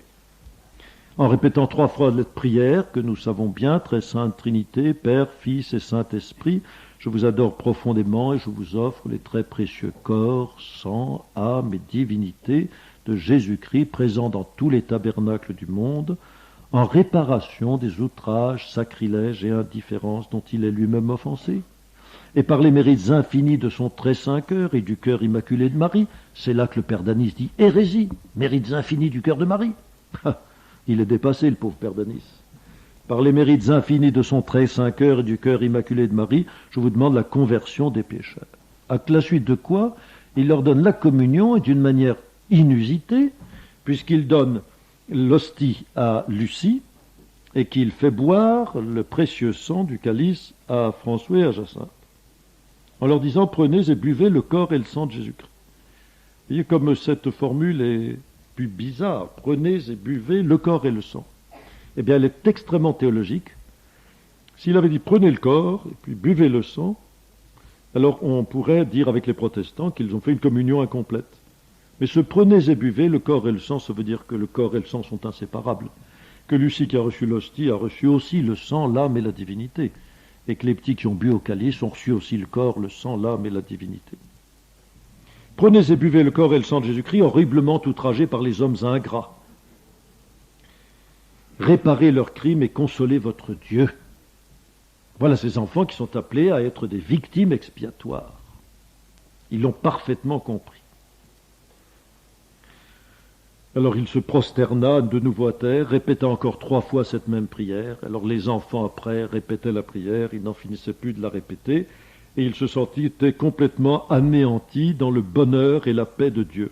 En répétant 3 fois cette prière que nous savons bien, très sainte Trinité, Père, Fils et Saint-Esprit, je vous adore profondément et je vous offre les très précieux corps, sang, âme et divinité de Jésus-Christ présent dans tous les tabernacles du monde, en réparation des outrages, sacrilèges et indifférences dont il est lui-même offensé. Et par les mérites infinis de son très saint cœur et du cœur immaculé de Marie, c'est là que le père Danis dit hérésie, mérites infinis du cœur de Marie. Il est dépassé, le pauvre père Danis. Par les mérites infinis de son très saint cœur et du cœur immaculé de Marie, je vous demande la conversion des pécheurs. À la suite de quoi, il leur donne la communion et d'une manière inusitée, puisqu'il donne l'hostie à Lucie et qu'il fait boire le précieux sang du calice à François et à Jacinthe, en leur disant « Prenez et buvez le corps et le sang de Jésus-Christ ». Vous voyez comme cette formule est plus bizarre. « Prenez et buvez le corps et le sang ». Eh bien, elle est extrêmement théologique. S'il avait dit « Prenez le corps et puis buvez le sang », alors on pourrait dire avec les protestants qu'ils ont fait une communion incomplète. Mais ce « Prenez et buvez le corps et le sang », ça veut dire que le corps et le sang sont inséparables. Que Lucie qui a reçu l'hostie a reçu aussi le sang, l'âme et la divinité. Et que les petits qui ont bu au calice ont reçu aussi le corps, le sang, l'âme et la divinité. Prenez et buvez le corps et le sang de Jésus-Christ, horriblement outragés par les hommes ingrats. Réparez leurs crimes et consolez votre Dieu. Voilà ces enfants qui sont appelés à être des victimes expiatoires. Ils l'ont parfaitement compris. Alors il se prosterna de nouveau à terre, répéta encore 3 fois cette même prière. Alors les enfants après répétaient la prière, ils n'en finissaient plus de la répéter, et ils se sentaient complètement anéantis dans le bonheur et la paix de Dieu.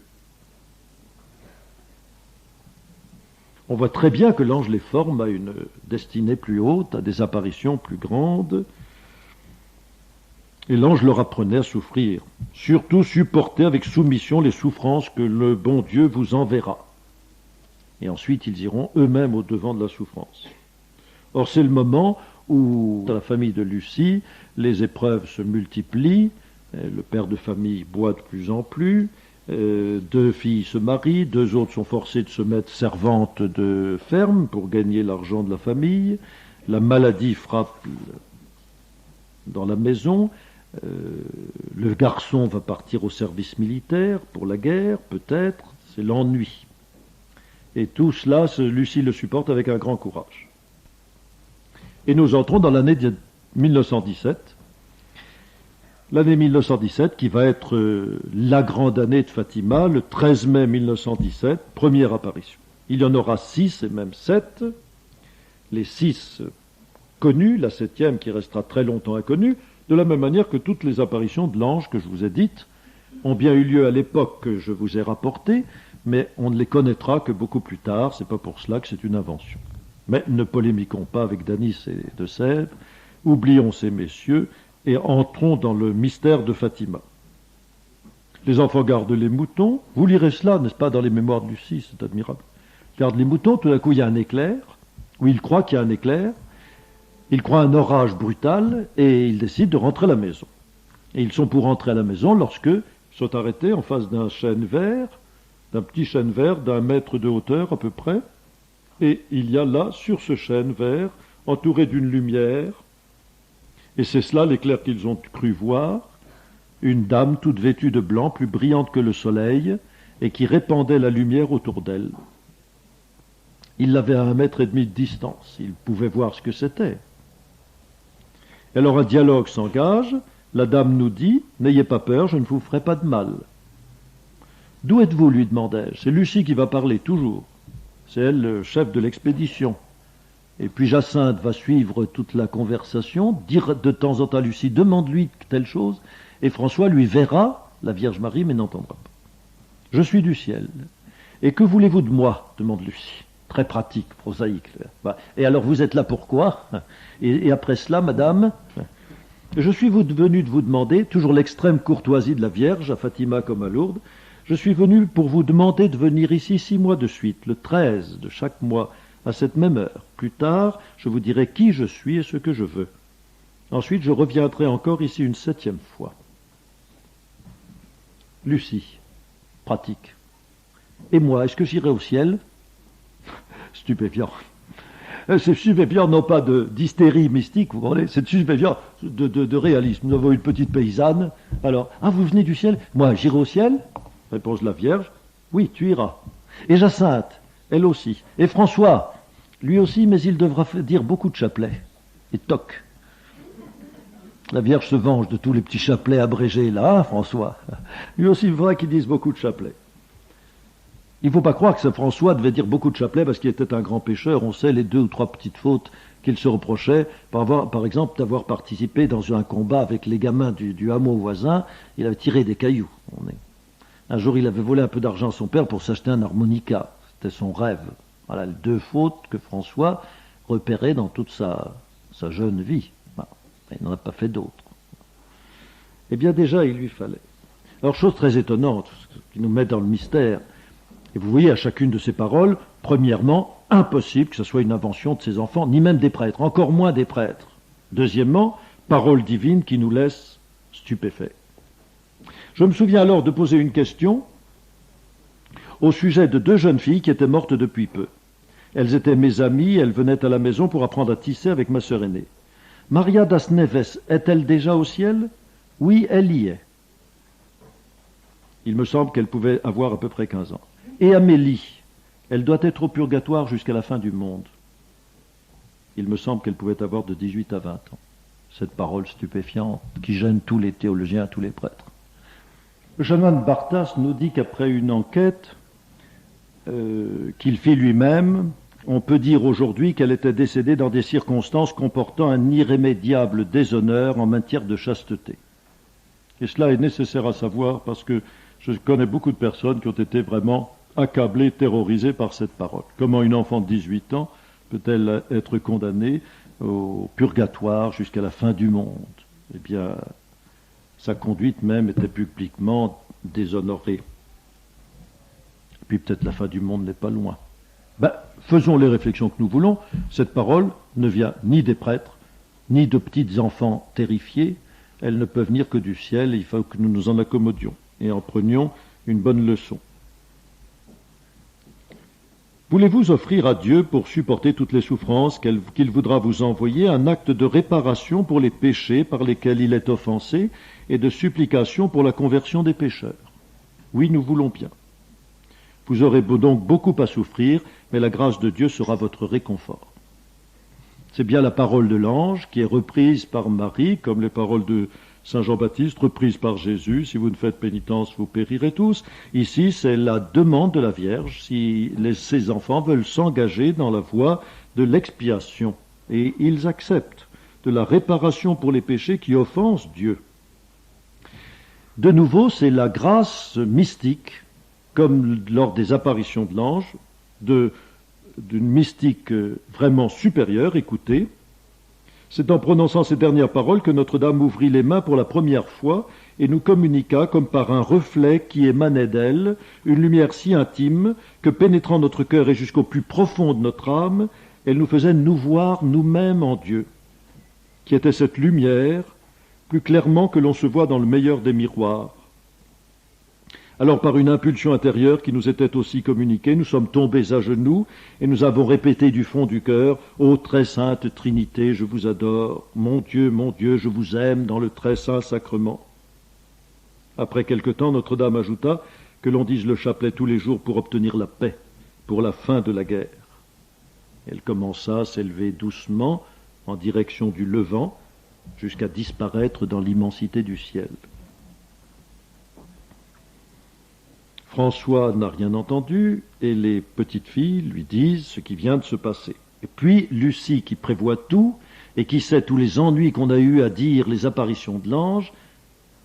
On voit très bien que l'ange les forme à une destinée plus haute, à des apparitions plus grandes, et l'ange leur apprenait à souffrir. Surtout supporter avec soumission les souffrances que le bon Dieu vous enverra. Et ensuite, ils iront eux-mêmes au-devant de la souffrance. Or, c'est le moment où, dans la famille de Lucie, les épreuves se multiplient, le père de famille boit de plus en plus, 2 filles se marient, 2 autres sont forcées de se mettre servantes de ferme pour gagner l'argent de la famille, la maladie frappe dans la maison, le garçon va partir au service militaire pour la guerre, peut-être, c'est l'ennui. Et tout cela, Lucie le supporte avec un grand courage. Et nous entrons dans l'année 1917. L'année 1917 qui va être la grande année de Fatima, le 13 mai 1917, première apparition. Il y en aura 6 et même 7. Les 6 connus, la 7e qui restera très longtemps inconnue, de la même manière que toutes les apparitions de l'ange que je vous ai dites ont bien eu lieu à l'époque que je vous ai rapportée, mais on ne les connaîtra que beaucoup plus tard, c'est pas pour cela que c'est une invention. Mais ne polémiquons pas avec Danis et de Sèvres, oublions ces messieurs et entrons dans le mystère de Fatima. Les enfants gardent les moutons, vous lirez cela, n'est-ce pas, dans les mémoires de Lucie, c'est admirable. Ils gardent les moutons, tout d'un coup il y a un éclair, ou ils croient qu'il y a un éclair, ils croient un orage brutal, et ils décident de rentrer à la maison. Et ils sont pour rentrer à la maison lorsque ils sont arrêtés en face d'un chêne vert, d'un petit chêne vert d'1 mètre de hauteur à peu près, et il y a là, sur ce chêne vert, entouré d'une lumière, et c'est cela l'éclair qu'ils ont cru voir, une dame toute vêtue de blanc, plus brillante que le soleil, et qui répandait la lumière autour d'elle. Ils l'avaient à 1,5 mètre de distance, ils pouvaient voir ce que c'était. Alors un dialogue s'engage, la dame nous dit « N'ayez pas peur, je ne vous ferai pas de mal ». « D'où êtes-vous » lui demandai-je. C'est Lucie qui va parler, toujours. C'est elle le chef de l'expédition. Et puis Jacinthe va suivre toute la conversation, dire de temps en temps à Lucie « Demande-lui telle chose », et François lui verra la Vierge Marie, mais n'entendra pas. « Je suis du ciel. Et que voulez-vous de moi ?» demande Lucie. Très pratique, prosaïque. Et alors vous êtes là pourquoi ? Et après cela, madame, je suis venu de vous demander, toujours l'extrême courtoisie de la Vierge, à Fatima comme à Lourdes, je suis venu pour vous demander de venir ici 6 mois de suite, le 13 de chaque mois, à cette même heure. Plus tard, je vous dirai qui je suis et ce que je veux. Ensuite, je reviendrai encore ici une 7e fois. Lucie, pratique. Et moi, est-ce que j'irai au ciel ? Stupéfiant. C'est stupéfiant, non pas d'hystérie mystique, vous voyez, c'est stupéfiant de réalisme. Nous avons une petite paysanne. Alors, vous venez du ciel ? Moi, j'irai au ciel ? Réponse de la Vierge. Oui, tu iras. Et Jacinthe, elle aussi. Et François, lui aussi, mais il devra dire beaucoup de chapelets. Et toc. La Vierge se venge de tous les petits chapelets abrégés là, hein, François. Lui aussi, il faudra qu'il dise beaucoup de chapelets. Il ne faut pas croire que Saint François devait dire beaucoup de chapelets parce qu'il était un grand pécheur. On sait les 2 ou 3 petites fautes qu'il se reprochait, par exemple d'avoir participé dans un combat avec les gamins du hameau voisin. Il avait tiré des cailloux. Un jour, il avait volé un peu d'argent à son père pour s'acheter un harmonica. C'était son rêve. Voilà les 2 fautes que François repérait dans toute sa jeune vie. Il n'en a pas fait d'autres. Eh bien, déjà, il lui fallait. Alors, chose très étonnante, qui nous met dans le mystère. Et vous voyez à chacune de ces paroles, premièrement, impossible que ce soit une invention de ces enfants, ni même des prêtres, encore moins des prêtres. Deuxièmement, parole divine qui nous laisse stupéfaits. Je me souviens alors de poser une question au sujet de 2 jeunes filles qui étaient mortes depuis peu. Elles étaient mes amies, elles venaient à la maison pour apprendre à tisser avec ma sœur aînée. Maria das Neves est-elle déjà au ciel ? Oui, elle y est. Il me semble qu'elle pouvait avoir à peu près 15 ans. Et Amélie, elle doit être au purgatoire jusqu'à la fin du monde. Il me semble qu'elle pouvait avoir de 18 à 20 ans. Cette parole stupéfiante qui gêne tous les théologiens, tous les prêtres. Le chanoine Bartas nous dit qu'après une enquête qu'il fit lui-même, on peut dire aujourd'hui qu'elle était décédée dans des circonstances comportant un irrémédiable déshonneur en matière de chasteté. Et cela est nécessaire à savoir parce que je connais beaucoup de personnes qui ont été vraiment accablées, terrorisées par cette parole. Comment une enfant de 18 ans peut-elle être condamnée au purgatoire jusqu'à la fin du monde ? Eh bien, sa conduite même était publiquement déshonorée. Puis peut-être la fin du monde n'est pas loin. Faisons les réflexions que nous voulons. Cette parole ne vient ni des prêtres, ni de petits enfants terrifiés. Elle ne peut venir que du ciel. Il faut que nous nous en accommodions et en prenions une bonne leçon. Voulez-vous offrir à Dieu, pour supporter toutes les souffrances qu'il voudra vous envoyer, un acte de réparation pour les péchés par lesquels il est offensé et de supplication pour la conversion des pécheurs? Oui, nous voulons bien. Vous aurez donc beaucoup à souffrir, mais la grâce de Dieu sera votre réconfort. C'est bien la parole de l'ange qui est reprise par Marie, comme les paroles de Saint Jean-Baptiste, reprises par Jésus, si vous ne faites pénitence, vous périrez tous. Ici, c'est la demande de la Vierge, si ses enfants veulent s'engager dans la voie de l'expiation. Et ils acceptent de la réparation pour les péchés qui offensent Dieu. De nouveau, c'est la grâce mystique, comme lors des apparitions de l'ange, d'une mystique vraiment supérieure. Écoutez, c'est en prononçant ces dernières paroles que Notre-Dame ouvrit les mains pour la première fois et nous communiqua, comme par un reflet qui émanait d'elle, une lumière si intime que, pénétrant notre cœur et jusqu'au plus profond de notre âme, elle nous faisait nous voir nous-mêmes en Dieu, qui était cette lumière, plus clairement que l'on se voit dans le meilleur des miroirs. Alors, par une impulsion intérieure qui nous était aussi communiquée, nous sommes tombés à genoux et nous avons répété du fond du cœur « Ô très sainte Trinité, je vous adore. Mon Dieu, je vous aime dans le très saint sacrement. » Après quelque temps, Notre-Dame ajouta que l'on dise le chapelet tous les jours pour obtenir la paix, pour la fin de la guerre. Elle commença à s'élever doucement en direction du Levant jusqu'à disparaître dans l'immensité du ciel. François n'a rien entendu et les petites filles lui disent ce qui vient de se passer. Et puis Lucie, qui prévoit tout et qui sait tous les ennuis qu'on a eu à dire les apparitions de l'ange,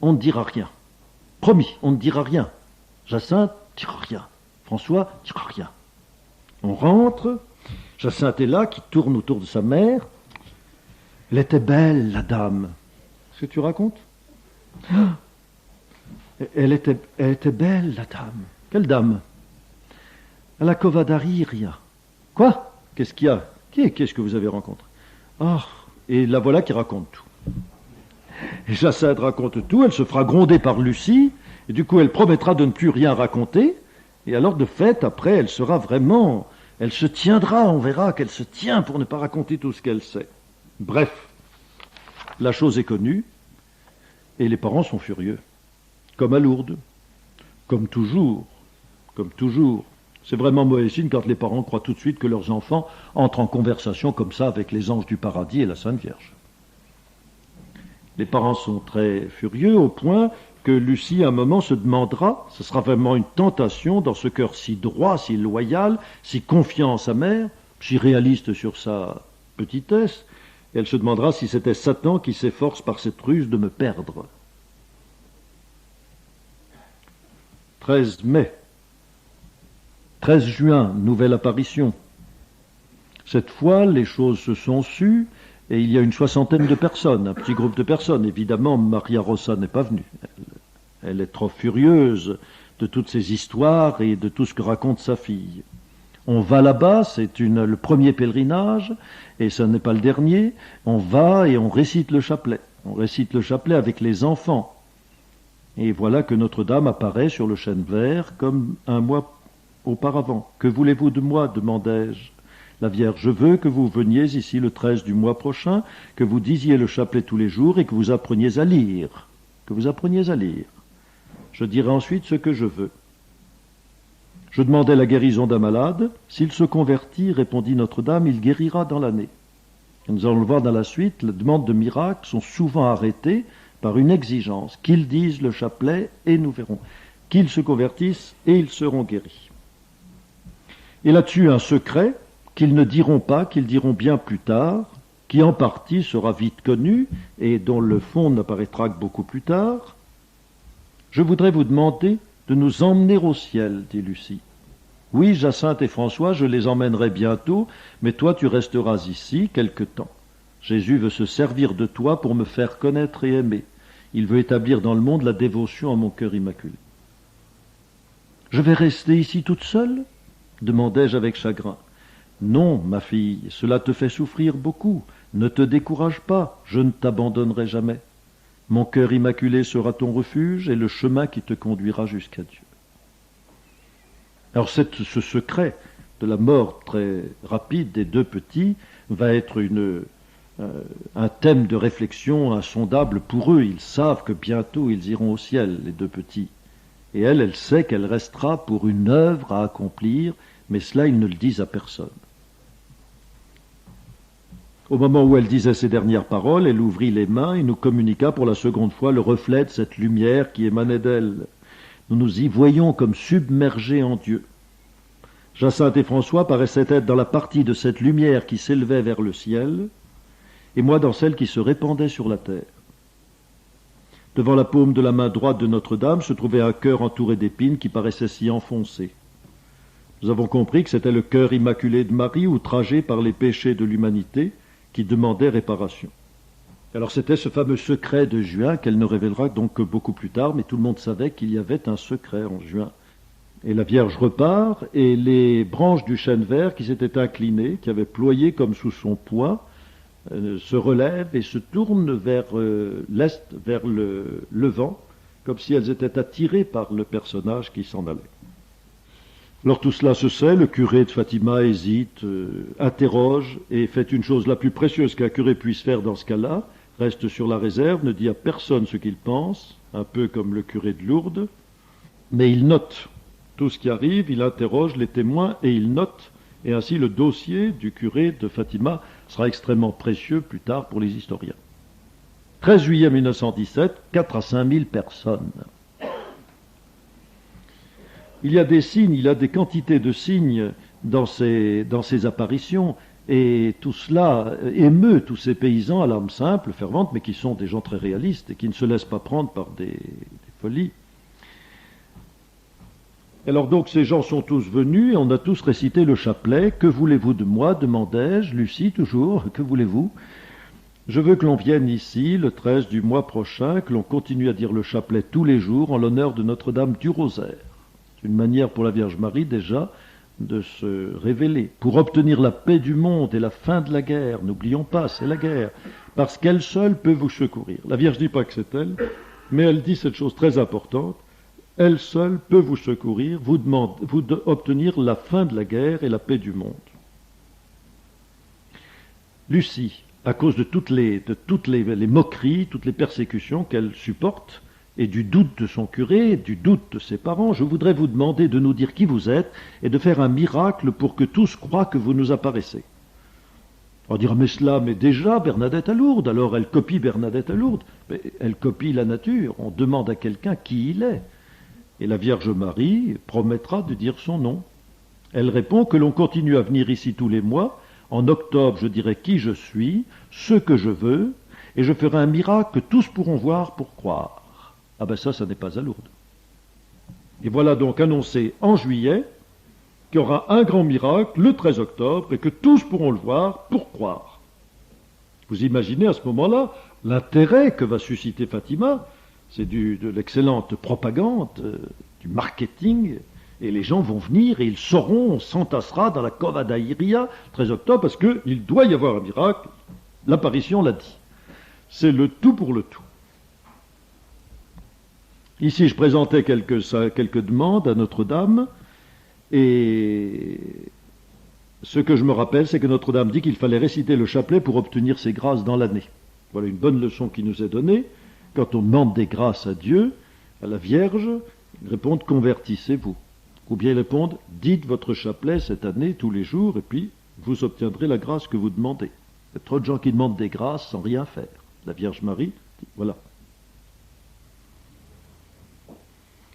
on ne dira rien. Promis, on ne dira rien. Jacinthe dira rien. François dira rien. On rentre, Jacinthe est là, qui tourne autour de sa mère. Elle était belle, la dame. Est-ce que tu racontes ? Elle était belle, la dame. Quelle dame ? À la Covadariria. Quoi ? Qu'est-ce qu'il y a ? Qu'est-ce que vous avez rencontré ? Ah, et la voilà qui raconte tout. Et Jacinthe raconte tout, elle se fera gronder par Lucie, et du coup elle promettra de ne plus rien raconter, et alors de fait, après, elle sera vraiment... Elle se tiendra, on verra qu'elle se tient pour ne pas raconter tout ce qu'elle sait. Bref, la chose est connue, et les parents sont furieux. Comme à Lourdes, comme toujours. C'est vraiment mauvais signe quand les parents croient tout de suite que leurs enfants entrent en conversation comme ça avec les anges du paradis et la Sainte Vierge. Les parents sont très furieux au point que Lucie, à un moment, se demandera, ce sera vraiment une tentation dans ce cœur si droit, si loyal, si confiant en sa mère, si réaliste sur sa petitesse, elle se demandera si c'était Satan qui s'efforce par cette ruse de me perdre. 13 mai. 13 juin, nouvelle apparition. Cette fois, les choses se sont sues et il y a une soixantaine de personnes, un petit groupe de personnes. Évidemment, Maria Rosa n'est pas venue. Elle est trop furieuse de toutes ces histoires et de tout ce que raconte sa fille. On va là-bas, c'est le premier pèlerinage, et ce n'est pas le dernier. On va et on récite le chapelet. On récite le chapelet avec les enfants. Et voilà que Notre-Dame apparaît sur le chêne vert comme un mois auparavant. « Que voulez-vous de moi ?» demandai-je. La Vierge, je veux que vous veniez ici le 13 du mois prochain, que vous disiez le chapelet tous les jours et que vous appreniez à lire. Je dirai ensuite ce que je veux. Je demandai la guérison d'un malade. S'il se convertit, répondit Notre-Dame, il guérira dans l'année. Nous allons le voir dans la suite, les demandes de miracles sont souvent arrêtées par une exigence, qu'ils disent le chapelet et nous verrons, qu'ils se convertissent et ils seront guéris. Et là-dessus un secret qu'ils ne diront pas, qu'ils diront bien plus tard, qui en partie sera vite connu et dont le fond n'apparaîtra que beaucoup plus tard. Je voudrais vous demander de nous emmener au ciel, dit Lucie. Oui, Jacinthe et François, je les emmènerai bientôt, mais toi tu resteras ici quelque temps. Jésus veut se servir de toi pour me faire connaître et aimer. Il veut établir dans le monde la dévotion à mon cœur immaculé. Je vais rester ici toute seule ? Demandai-je avec chagrin. Non, ma fille, cela te fait souffrir beaucoup. Ne te décourage pas, je ne t'abandonnerai jamais. Mon cœur immaculé sera ton refuge et le chemin qui te conduira jusqu'à Dieu. Alors ce secret de la mort très rapide des deux petits va être un thème de réflexion insondable pour eux. Ils savent que bientôt ils iront au ciel, les deux petits. Et elle sait qu'elle restera pour une œuvre à accomplir, mais cela ils ne le disent à personne. Au moment où elle disait ces dernières paroles, elle ouvrit les mains et nous communiqua pour la seconde fois le reflet de cette lumière qui émanait d'elle. Nous nous y voyions comme submergés en Dieu. Jacinthe et François paraissaient être dans la partie de cette lumière qui s'élevait vers le ciel, et moi dans celle qui se répandait sur la terre. Devant la paume de la main droite de Notre-Dame se trouvait un cœur entouré d'épines qui paraissait s'y enfoncer. Nous avons compris que c'était le cœur immaculé de Marie, outragé par les péchés de l'humanité, qui demandait réparation. Alors c'était ce fameux secret de juin qu'elle ne révélera donc que beaucoup plus tard, mais tout le monde savait qu'il y avait un secret en juin. Et la Vierge repart, et les branches du chêne vert qui s'étaient inclinées, qui avaient ployé comme sous son poids, se relèvent et se tournent vers l'est, vers le levant, comme si elles étaient attirées par le personnage qui s'en allait. Alors tout cela se sait, le curé de Fatima hésite, interroge et fait une chose la plus précieuse qu'un curé puisse faire dans ce cas-là, reste sur la réserve, ne dit à personne ce qu'il pense, un peu comme le curé de Lourdes, mais il note tout ce qui arrive, il interroge les témoins et il note, et ainsi le dossier du curé de Fatima sera extrêmement précieux plus tard pour les historiens. 13 juillet 1917, 4 à 5 000 personnes. Il y a des signes, il y a des quantités de signes dans ces apparitions, et tout cela émeut tous ces paysans à l'âme simple, fervente, mais qui sont des gens très réalistes et qui ne se laissent pas prendre par des folies. Alors donc ces gens sont tous venus et on a tous récité le chapelet. « Que voulez-vous de moi ?» demandai-je. Lucie toujours, « Que voulez-vous ?» Je veux que l'on vienne ici le 13 du mois prochain, que l'on continue à dire le chapelet tous les jours en l'honneur de Notre-Dame du Rosaire. C'est une manière pour la Vierge Marie déjà de se révéler. Pour obtenir la paix du monde et la fin de la guerre, n'oublions pas, c'est la guerre, parce qu'elle seule peut vous secourir. La Vierge ne dit pas que c'est elle, mais elle dit cette chose très importante. Elle seule peut vous secourir, vous obtenir la fin de la guerre et la paix du monde. Lucie, à cause de toutes les moqueries, toutes les persécutions qu'elle supporte, et du doute de son curé, du doute de ses parents, je voudrais vous demander de nous dire qui vous êtes et de faire un miracle pour que tous croient que vous nous apparaissez. On dira, mais cela, mais déjà Bernadette à Lourdes, alors elle copie Bernadette à Lourdes, mais elle copie la nature, on demande à quelqu'un qui il est. Et la Vierge Marie promettra de dire son nom. Elle répond que l'on continue à venir ici tous les mois. En octobre, je dirai qui je suis, ce que je veux, et je ferai un miracle que tous pourront voir pour croire. Ah ben ça n'est pas à Lourdes. Et voilà donc annoncé en juillet qu'il y aura un grand miracle le 13 octobre et que tous pourront le voir pour croire. Vous imaginez à ce moment-là l'intérêt que va susciter Fatima. C'est de l'excellente propagande, du marketing, et les gens vont venir et ils sauront, on s'entassera dans la Cova d'Airia, 13 octobre, parce qu'il doit y avoir un miracle, l'apparition l'a dit. C'est le tout pour le tout. Ici, je présentais quelques demandes à Notre-Dame, et ce que je me rappelle, c'est que Notre-Dame dit qu'il fallait réciter le chapelet pour obtenir ses grâces dans l'année. Voilà une bonne leçon qui nous est donnée. Quand on demande des grâces à Dieu, à la Vierge, ils répondent « convertissez-vous ». Ou bien ils répondent « dites votre chapelet cette année, tous les jours, et puis vous obtiendrez la grâce que vous demandez ». Il y a trop de gens qui demandent des grâces sans rien faire. La Vierge Marie dit « voilà ».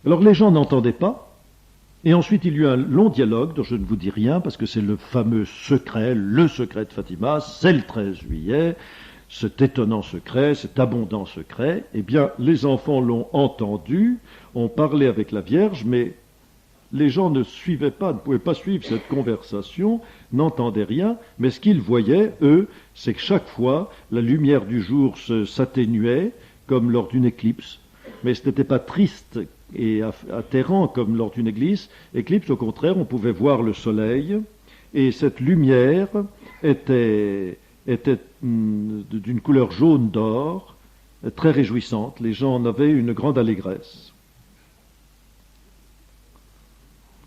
Alors les gens n'entendaient pas, et ensuite il y eut un long dialogue dont je ne vous dis rien, parce que c'est le fameux secret, le secret de Fatima, c'est le 13 juillet, cet étonnant secret, cet abondant secret, eh bien, les enfants l'ont entendu, ont parlé avec la Vierge, mais les gens ne suivaient pas, ne pouvaient pas suivre cette conversation, n'entendaient rien, mais ce qu'ils voyaient, eux, c'est que chaque fois, la lumière du jour s'atténuait, comme lors d'une éclipse, mais ce n'était pas triste et atterrant comme lors d'une éclipse, au contraire, on pouvait voir le soleil, et cette lumière était d'une couleur jaune d'or, très réjouissante. Les gens en avaient une grande allégresse.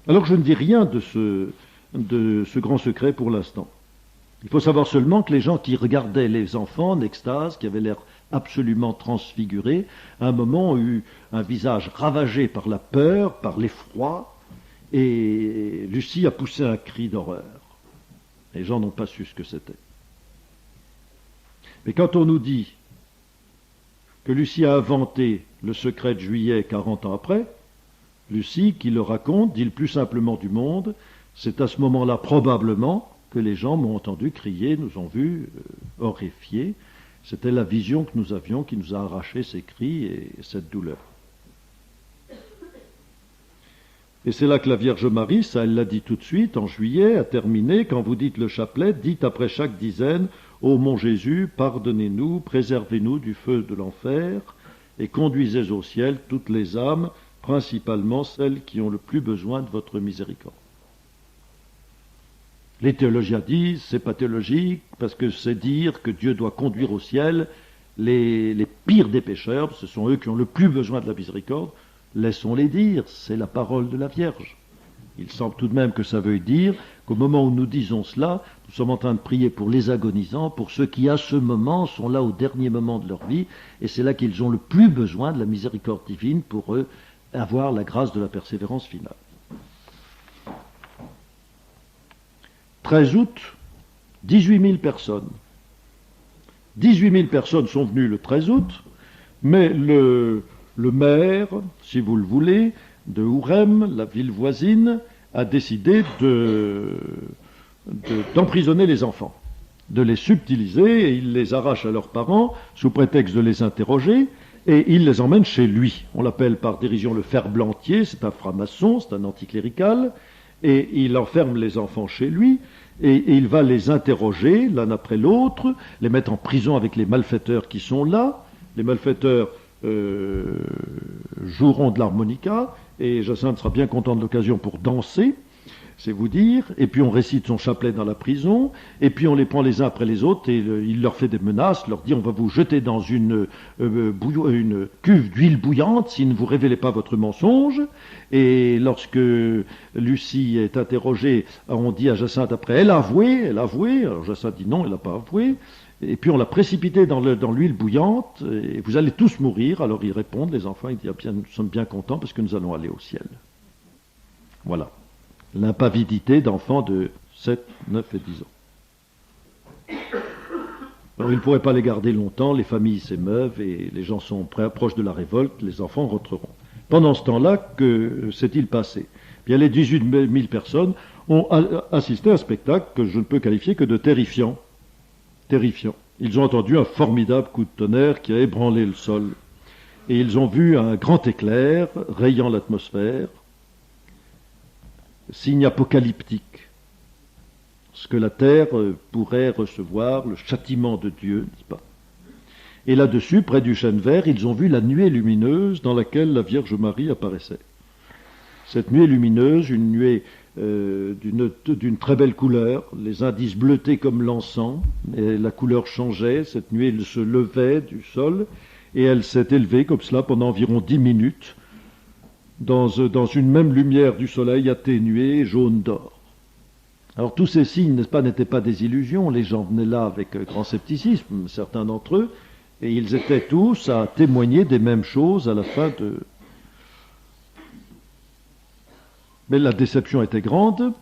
Alors je ne dis rien de ce grand secret pour l'instant. Il faut savoir seulement que les gens qui regardaient les enfants en extase, qui avaient l'air absolument transfigurés, à un moment ont eu un visage ravagé par la peur, par l'effroi, et Lucie a poussé un cri d'horreur. Les gens n'ont pas su ce que c'était. Mais quand on nous dit que Lucie a inventé le secret de juillet 40 ans après, Lucie, qui le raconte, dit le plus simplement du monde, c'est à ce moment-là probablement que les gens m'ont entendu crier, nous ont vus horrifiés. C'était la vision que nous avions qui nous a arraché ces cris et cette douleur. Et c'est là que la Vierge Marie, ça elle l'a dit tout de suite, en juillet, a terminé, quand vous dites le chapelet, dites après chaque dizaine, ô mon Jésus, pardonnez-nous, préservez-nous du feu de l'enfer, et conduisez au ciel toutes les âmes, principalement celles qui ont le plus besoin de votre miséricorde. Les théologiens disent, c'est pas théologique, parce que c'est dire que Dieu doit conduire au ciel les pires des pécheurs, ce sont eux qui ont le plus besoin de la miséricorde. Laissons-les dire, c'est la parole de la Vierge. Il semble tout de même que ça veuille dire qu'au moment où nous disons cela, nous sommes en train de prier pour les agonisants, pour ceux qui à ce moment sont là au dernier moment de leur vie, et c'est là qu'ils ont le plus besoin de la miséricorde divine pour eux avoir la grâce de la persévérance finale. 13 août, 18 000 personnes. 18 000 personnes sont venues le 13 août, mais le maire, si vous le voulez, de Ourem, la ville voisine, a décidé d'emprisonner les enfants, de les subtiliser, et il les arrache à leurs parents sous prétexte de les interroger, et il les emmène chez lui. On l'appelle par dérision le ferblantier, c'est un franc-maçon, c'est un anticlérical, et il enferme les enfants chez lui, et il va les interroger l'un après l'autre, les mettre en prison avec les malfaiteurs qui sont là. Les malfaiteurs joueront de l'harmonica, et Jacinthe sera bien content de l'occasion pour danser, c'est vous dire, et puis on récite son chapelet dans la prison, et puis on les prend les uns après les autres, et il leur fait des menaces, leur dit on va vous jeter dans une cuve d'huile bouillante si ne vous révélez pas votre mensonge. Et lorsque Lucie est interrogée, on dit à Jacinthe après, elle a avoué, alors Jacinthe dit non, elle n'a pas avoué, et puis on l'a précipité dans l'huile bouillante, et vous allez tous mourir. Alors ils répondent, les enfants, ils disent, ah bien, nous sommes bien contents parce que nous allons aller au ciel. Voilà. L'impavidité d'enfants de 7, 9 et 10 ans. Alors ils ne pourraient pas les garder longtemps, les familles s'émeuvent et les gens sont proches de la révolte, les enfants rentreront. Pendant ce temps-là, que s'est-il passé? Bien, les 18 000 personnes ont assisté à un spectacle que je ne peux qualifier que de terrifiant. Terrifiant. Ils ont entendu un formidable coup de tonnerre qui a ébranlé le sol. Et ils ont vu un grand éclair rayant l'atmosphère, signe apocalyptique, ce que la terre pourrait recevoir, le châtiment de Dieu, n'est-ce pas? Et là-dessus, près du chêne vert, ils ont vu la nuée lumineuse dans laquelle la Vierge Marie apparaissait. Cette nuée lumineuse, une nuée d'une très belle couleur, les indices bleutés comme l'encens, et la couleur changeait, cette nuée se levait du sol, et elle s'est élevée comme cela pendant environ 10 minutes, dans une même lumière du soleil atténuée, jaune d'or. Alors tous ces signes, n'est-ce pas, n'étaient pas des illusions, les gens venaient là avec grand scepticisme, certains d'entre eux, et ils étaient tous à témoigner des mêmes choses à la fin de... Mais la déception était grande,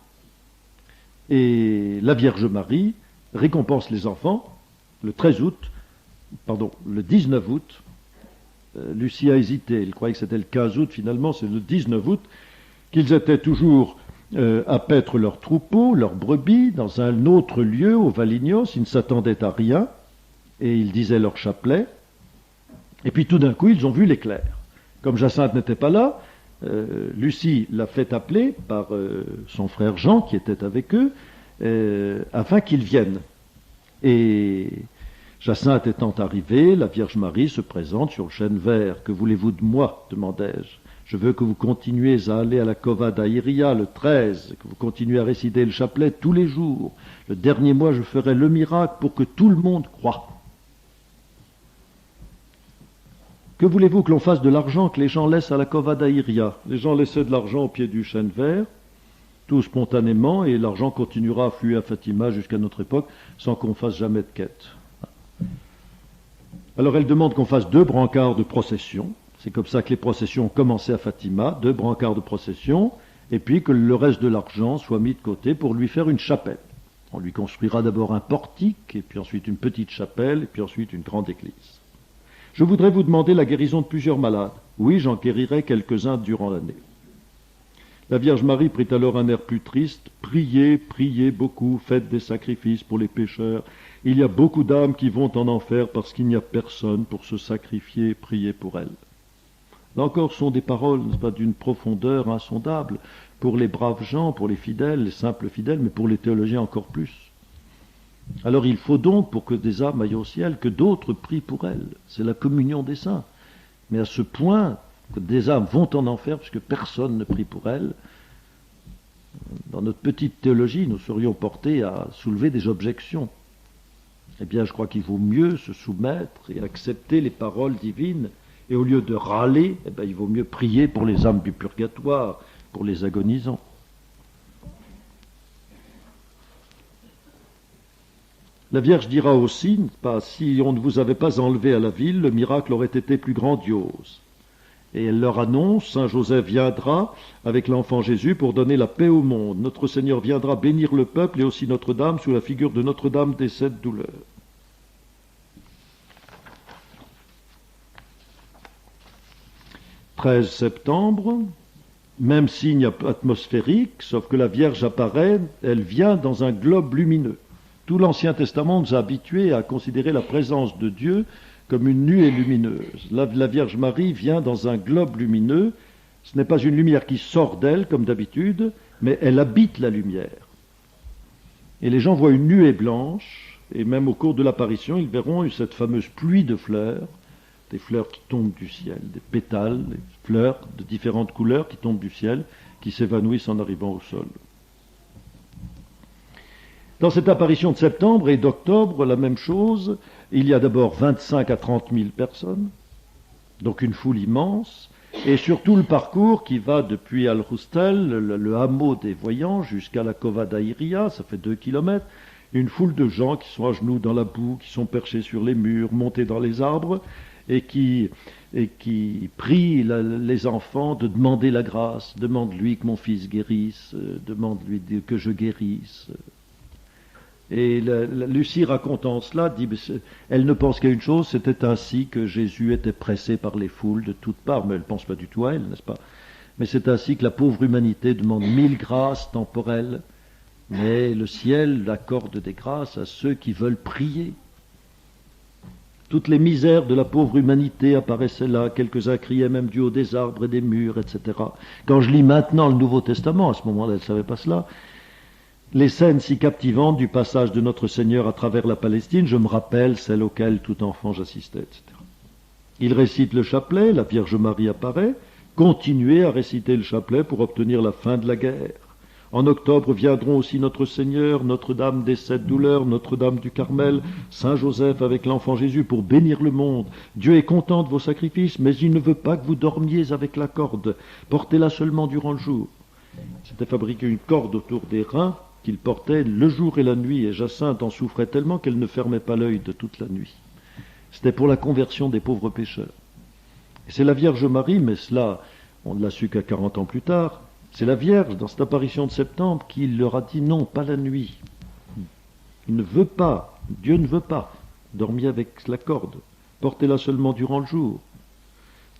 et la Vierge Marie récompense les enfants le 19 août. Lucie a hésité, elle croyait que c'était le 15 août, finalement c'est le 19 août, qu'ils étaient toujours à paître leurs troupeaux, leurs brebis, dans un autre lieu, au Valignos, ils ne s'attendaient à rien, et ils disaient leur chapelet, et puis tout d'un coup ils ont vu l'éclair. Comme Jacinthe n'était pas là, Lucie l'a fait appeler par son frère Jean, qui était avec eux, afin qu'ils viennent. Et Jacinthe étant arrivée, la Vierge Marie se présente sur le chêne vert. « Que voulez-vous de moi ?» demandai-je. « Je veux que vous continuiez à aller à la Cova d'Airia le 13, que vous continuiez à réciter le chapelet tous les jours. Le dernier mois, je ferai le miracle pour que tout le monde croie. Que voulez-vous que l'on fasse de l'argent que les gens laissent à la Cova d'Airia ?» Les gens laissaient de l'argent au pied du chêne vert, tout spontanément, et l'argent continuera à affluer à Fatima jusqu'à notre époque, sans qu'on fasse jamais de quête. Alors elle demande qu'on fasse 2 brancards de procession. C'est comme ça que les processions ont commencé à Fatima, 2 brancards de procession, et puis que le reste de l'argent soit mis de côté pour lui faire une chapelle. On lui construira d'abord un portique, et puis ensuite une petite chapelle, et puis ensuite une grande église. Je voudrais vous demander la guérison de plusieurs malades. Oui, j'en guérirai quelques-uns durant l'année. La Vierge Marie prit alors un air plus triste. Priez, priez beaucoup, faites des sacrifices pour les pécheurs. Il y a beaucoup d'âmes qui vont en enfer parce qu'il n'y a personne pour se sacrifier, priez pour elles. Là encore, ce sont des paroles, n'est-ce pas, d'une profondeur insondable pour les braves gens, pour les fidèles, les simples fidèles, mais pour les théologiens encore plus. Alors il faut donc, pour que des âmes aillent au ciel, que d'autres prient pour elles. C'est la communion des saints. Mais à ce point que des âmes vont en enfer puisque personne ne prie pour elles, dans notre petite théologie, nous serions portés à soulever des objections. Eh bien, je crois qu'il vaut mieux se soumettre et accepter les paroles divines, et au lieu de râler, eh bien, il vaut mieux prier pour les âmes du purgatoire, pour les agonisants. La Vierge dira aussi, si on ne vous avait pas enlevé à la ville, le miracle aurait été plus grandiose. Et elle leur annonce, Saint Joseph viendra avec l'enfant Jésus pour donner la paix au monde. Notre Seigneur viendra bénir le peuple et aussi Notre-Dame sous la figure de Notre-Dame des 7 douleurs. « 13 septembre, même signe atmosphérique, sauf que la Vierge apparaît, elle vient dans un globe lumineux. Tout l'Ancien Testament nous a habitués à considérer la présence de Dieu comme une nuée lumineuse. La Vierge Marie vient dans un globe lumineux. Ce n'est pas une lumière qui sort d'elle, comme d'habitude, mais elle habite la lumière. Et les gens voient une nuée blanche, et même au cours de l'apparition, ils verront cette fameuse pluie de fleurs, des fleurs qui tombent du ciel, des pétales, des fleurs de différentes couleurs qui tombent du ciel, qui s'évanouissent en arrivant au sol. Dans cette apparition de septembre et d'octobre, la même chose, il y a d'abord 25 à 30 000 personnes, donc une foule immense, et surtout le parcours qui va depuis Al-Rustel, le hameau des voyants, jusqu'à la Cova d'Aïria, ça fait 2 kilomètres, une foule de gens qui sont à genoux dans la boue, qui sont perchés sur les murs, montés dans les arbres, et qui prient les enfants de demander la grâce, demande-lui que mon fils guérisse, demande-lui que je guérisse. Et Lucie racontant cela, dit, elle ne pense qu'à une chose, c'était ainsi que Jésus était pressé par les foules de toutes parts, mais elle ne pense pas du tout à elle, n'est-ce pas? Mais c'est ainsi que la pauvre humanité demande 1000 grâces temporelles, mais le ciel accorde des grâces à ceux qui veulent prier. Toutes les misères de la pauvre humanité apparaissaient là, quelques-uns criaient même du haut des arbres et des murs, etc. Quand je lis maintenant le Nouveau Testament, à ce moment-là, elle ne savait pas cela, les scènes si captivantes du passage de notre Seigneur à travers la Palestine, je me rappelle celles auxquelles tout enfant j'assistais, etc. Il récite le chapelet, la Vierge Marie apparaît, continuez à réciter le chapelet pour obtenir la fin de la guerre. En octobre viendront aussi notre Seigneur, Notre-Dame des 7 douleurs, Notre-Dame du Carmel, Saint Joseph avec l'enfant Jésus pour bénir le monde. Dieu est content de vos sacrifices, mais il ne veut pas que vous dormiez avec la corde. Portez-la seulement durant le jour. C'était fabriqué une corde autour des reins qu'il portait le jour et la nuit, et Jacinthe en souffrait tellement qu'elle ne fermait pas l'œil de toute la nuit. C'était pour la conversion des pauvres pécheurs. Et c'est la Vierge Marie, mais cela, on ne l'a su qu'à 40 ans plus tard, c'est la Vierge, dans cette apparition de septembre, qui leur a dit non, pas la nuit. Il ne veut pas, Dieu ne veut pas, dormir avec la corde, portez-la seulement durant le jour.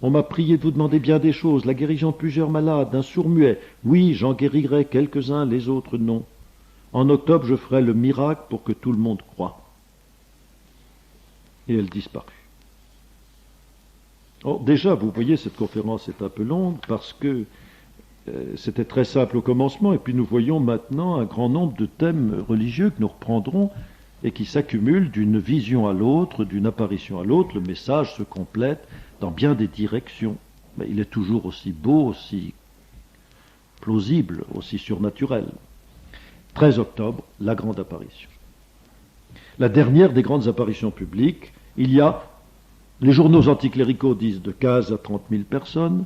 On m'a prié de vous demander bien des choses, la guérison de plusieurs malades, d'un sourd-muet. Oui, j'en guérirai quelques-uns, les autres non. En octobre, je ferai le miracle pour que tout le monde croie. Et elle disparut. Oh, déjà, vous voyez, cette conférence est un peu longue parce que c'était très simple au commencement, et puis nous voyons maintenant un grand nombre de thèmes religieux que nous reprendrons et qui s'accumulent d'une vision à l'autre, d'une apparition à l'autre. Le message se complète dans bien des directions. Mais il est toujours aussi beau, aussi plausible, aussi surnaturel. 13 octobre, la grande apparition. La dernière des grandes apparitions publiques, il y a, les journaux anticléricaux disent de 15 à 30 000 personnes,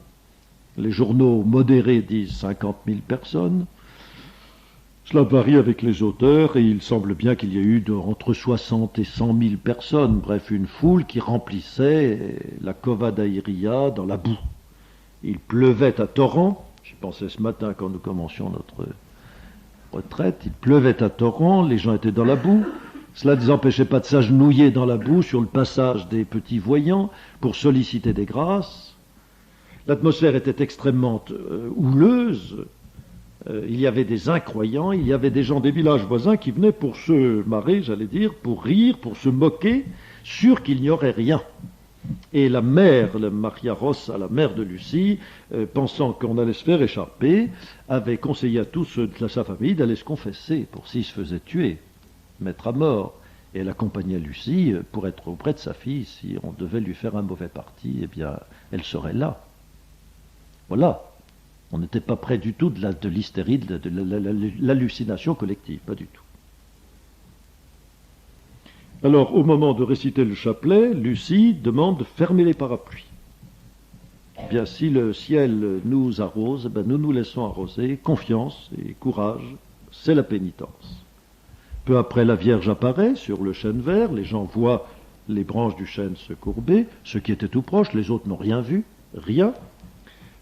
les journaux modérés disent 50 000 personnes. Cela varie avec les auteurs et il semble bien qu'il y ait eu entre 60 et 100 000 personnes, bref, une foule qui remplissait la Cova d'Aïria dans la boue. Il pleuvait à torrents, j'y pensais ce matin quand nous commencions retraite, il pleuvait à torrent, les gens étaient dans la boue. Cela ne les empêchait pas de s'agenouiller dans la boue sur le passage des petits voyants pour solliciter des grâces. L'atmosphère était extrêmement houleuse. Il y avait des incroyants, il y avait des gens des villages voisins qui venaient pour se marrer, j'allais dire, pour rire, pour se moquer, sûrs qu'il n'y aurait rien. Et la mère, la Maria Rossa, la mère de Lucie, pensant qu'on allait se faire échapper, avait conseillé à tous de sa famille d'aller se confesser pour s'ils se faisaient tuer, mettre à mort. Et elle accompagnait Lucie pour être auprès de sa fille. Si on devait lui faire un mauvais parti, eh bien, elle serait là. Voilà. On n'était pas près du tout de l'hystérie, de l'hallucination collective, pas du tout. Alors, au moment de réciter le chapelet, Lucie demande de fermer les parapluies. Eh bien, si le ciel nous arrose, eh bien, nous nous laissons arroser. Confiance et courage, c'est la pénitence. Peu après, la Vierge apparaît sur le chêne vert. Les gens voient les branches du chêne se courber. Ceux qui étaient tout proches, les autres n'ont rien vu, rien.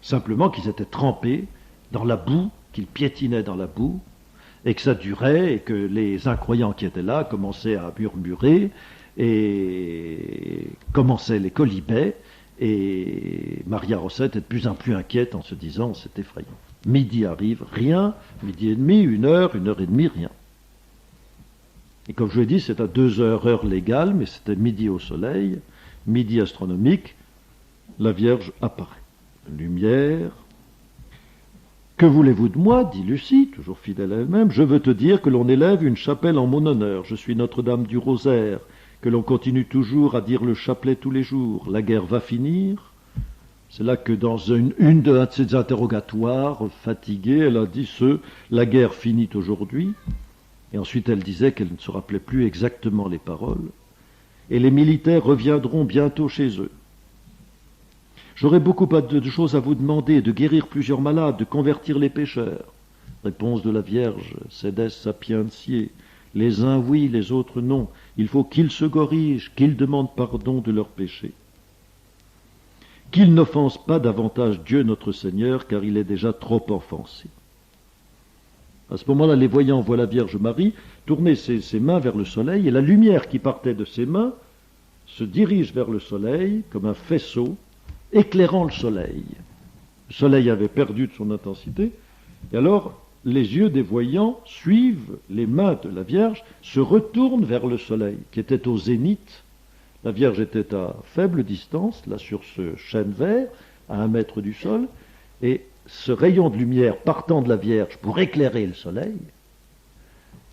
Simplement qu'ils étaient trempés dans la boue, qu'ils piétinaient dans la boue, et que ça durait, et que les incroyants qui étaient là commençaient à murmurer, et commençaient les colibets, et Maria Rossa était de plus en plus inquiète en se disant, c'est effrayant. Midi arrive, rien, midi et demi, 1 heure et demie, rien. Et comme je l'ai dit, c'est à 2 heures, heure légale, mais c'était midi au soleil, midi astronomique, la Vierge apparaît. Lumière. Que voulez-vous de moi, dit Lucie, toujours fidèle à elle-même. Je veux te dire que l'on élève une chapelle en mon honneur. Je suis Notre-Dame du Rosaire, que l'on continue toujours à dire le chapelet tous les jours. La guerre va finir. C'est là que dans une de ses interrogatoires, fatiguée, elle a dit la guerre finit aujourd'hui. Et ensuite elle disait qu'elle ne se rappelait plus exactement les paroles. Et les militaires reviendront bientôt chez eux. J'aurais beaucoup de choses à vous demander, de guérir plusieurs malades, de convertir les pécheurs. Réponse de la Vierge, sedes sapientiae. Les uns oui, les autres non. Il faut qu'ils se corrigent, qu'ils demandent pardon de leurs péchés. Qu'ils n'offensent pas davantage Dieu notre Seigneur, car il est déjà trop offensé. À ce moment-là, les voyants voient la Vierge Marie tourner ses mains vers le soleil, et la lumière qui partait de ses mains se dirige vers le soleil comme un faisceau, éclairant le soleil. Le soleil avait perdu de son intensité, et alors les yeux des voyants suivent les mains de la Vierge, se retournent vers le soleil, qui était au zénith. La Vierge était à faible distance, là sur ce chêne vert, à 1 mètre du sol, et ce rayon de lumière partant de la Vierge pour éclairer le soleil,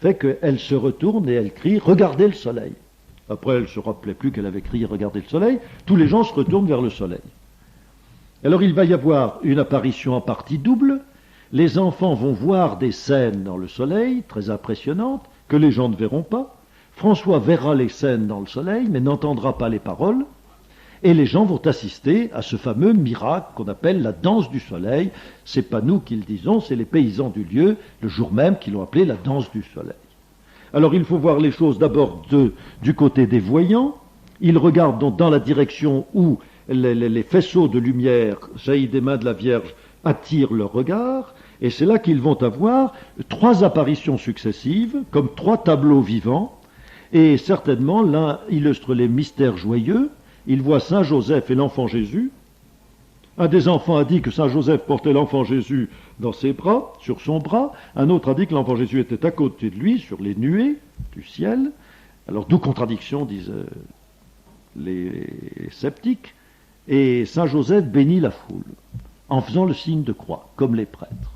fait qu'elle se retourne et elle crie « Regardez le soleil !» Après, elle ne se rappelait plus qu'elle avait crié « Regardez le soleil !» Tous les gens se retournent vers le soleil. Alors il va y avoir une apparition en partie double. Les enfants vont voir des scènes dans le soleil, très impressionnantes, que les gens ne verront pas. François verra les scènes dans le soleil, mais n'entendra pas les paroles. Et les gens vont assister à ce fameux miracle qu'on appelle la danse du soleil. C'est pas nous qui le disons, c'est les paysans du lieu, le jour même, qui l'ont appelé la danse du soleil. Alors il faut voir les choses d'abord du côté des voyants. Ils regardent donc dans la direction où les faisceaux de lumière jaillis des mains de la Vierge attirent leur regard, et c'est là qu'ils vont avoir 3 apparitions successives, comme 3 tableaux vivants, et certainement l'un illustre les mystères joyeux. Il voit Saint Joseph et l'enfant Jésus. Un des enfants a dit que Saint Joseph portait l'enfant Jésus dans ses bras, sur son bras. Un autre a dit que l'enfant Jésus était à côté de lui, sur les nuées du ciel. Alors, d'où contradiction, disent les sceptiques. Et Saint Joseph bénit la foule, en faisant le signe de croix, comme les prêtres.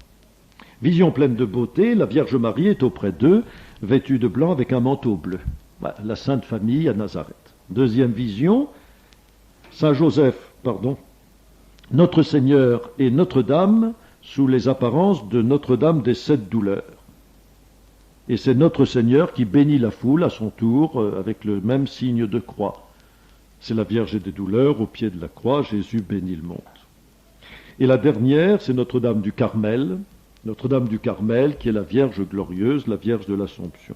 Vision pleine de beauté, la Vierge Marie est auprès d'eux, vêtue de blanc avec un manteau bleu. La Sainte Famille à Nazareth. Deuxième vision, Notre Seigneur et Notre-Dame sous les apparences de Notre-Dame des 7 douleurs. Et c'est Notre Seigneur qui bénit la foule à son tour avec le même signe de croix. C'est la Vierge des douleurs au pied de la croix, Jésus bénit le monde. Et la dernière, c'est Notre-Dame du Carmel, Notre-Dame du Carmel qui est la Vierge glorieuse, la Vierge de l'Assomption.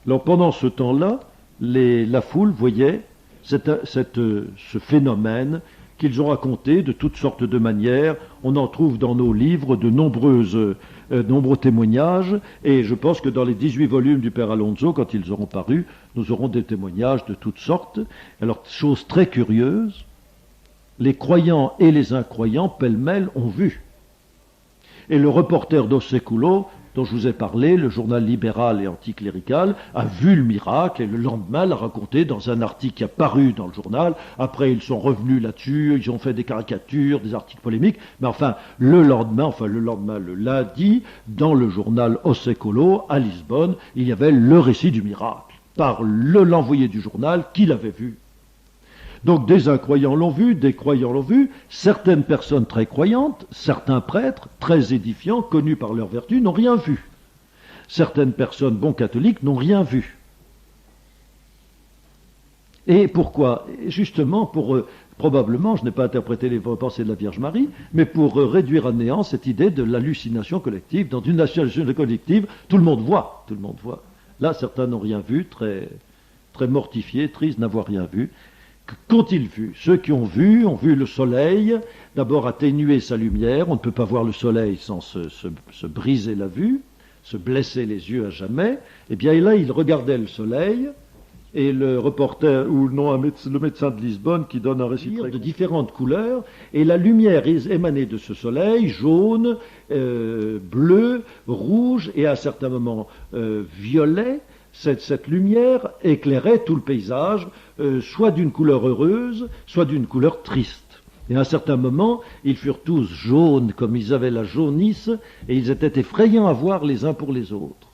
Alors pendant ce temps-là, la foule voyait ce phénomène qu'ils ont raconté de toutes sortes de manières. On en trouve dans nos livres de nombreux témoignages, et je pense que dans les 18 volumes du Père Alonso, quand ils auront paru, nous aurons des témoignages de toutes sortes. Alors, chose très curieuse, les croyants et les incroyants, pêle-mêle, ont vu. Et le reporter d'Osséculo, dont je vous ai parlé, le journal libéral et anticlérical, a vu le miracle et le lendemain l'a raconté dans un article qui a paru dans le journal. Après, ils sont revenus là-dessus, ils ont fait des caricatures, des articles polémiques, mais enfin, le lundi, dans le journal Osséculo, à Lisbonne, il y avait le récit du miracle, par l'envoyé du journal qui l'avait vu. Donc des incroyants l'ont vu, des croyants l'ont vu, certaines personnes très croyantes, certains prêtres très édifiants, connus par leur vertu, n'ont rien vu. Certaines personnes bons catholiques n'ont rien vu. Et pourquoi? Justement pour, probablement, je n'ai pas interprété les pensées de la Vierge Marie, mais pour réduire à néant cette idée de l'hallucination collective. Dans une hallucination collective, tout le monde voit, tout le monde voit. Là, certains n'ont rien vu, très, très mortifiés, tristes n'avoir rien vu. Qu'ont-ils vu? Ceux qui ont vu le soleil, d'abord atténuer sa lumière, on ne peut pas voir le soleil sans se briser la vue, se blesser les yeux à jamais. Eh bien là, ils regardaient le soleil, et le reporter, ou non, le médecin de Lisbonne, qui donne un récit de différentes couleurs, et la lumière émanée de ce soleil, jaune, bleu, rouge, et à certains moments violet. Cette lumière éclairait tout le paysage, soit d'une couleur heureuse, soit d'une couleur triste. Et à un certain moment, ils furent tous jaunes, comme ils avaient la jaunisse, et ils étaient effrayants à voir les uns pour les autres.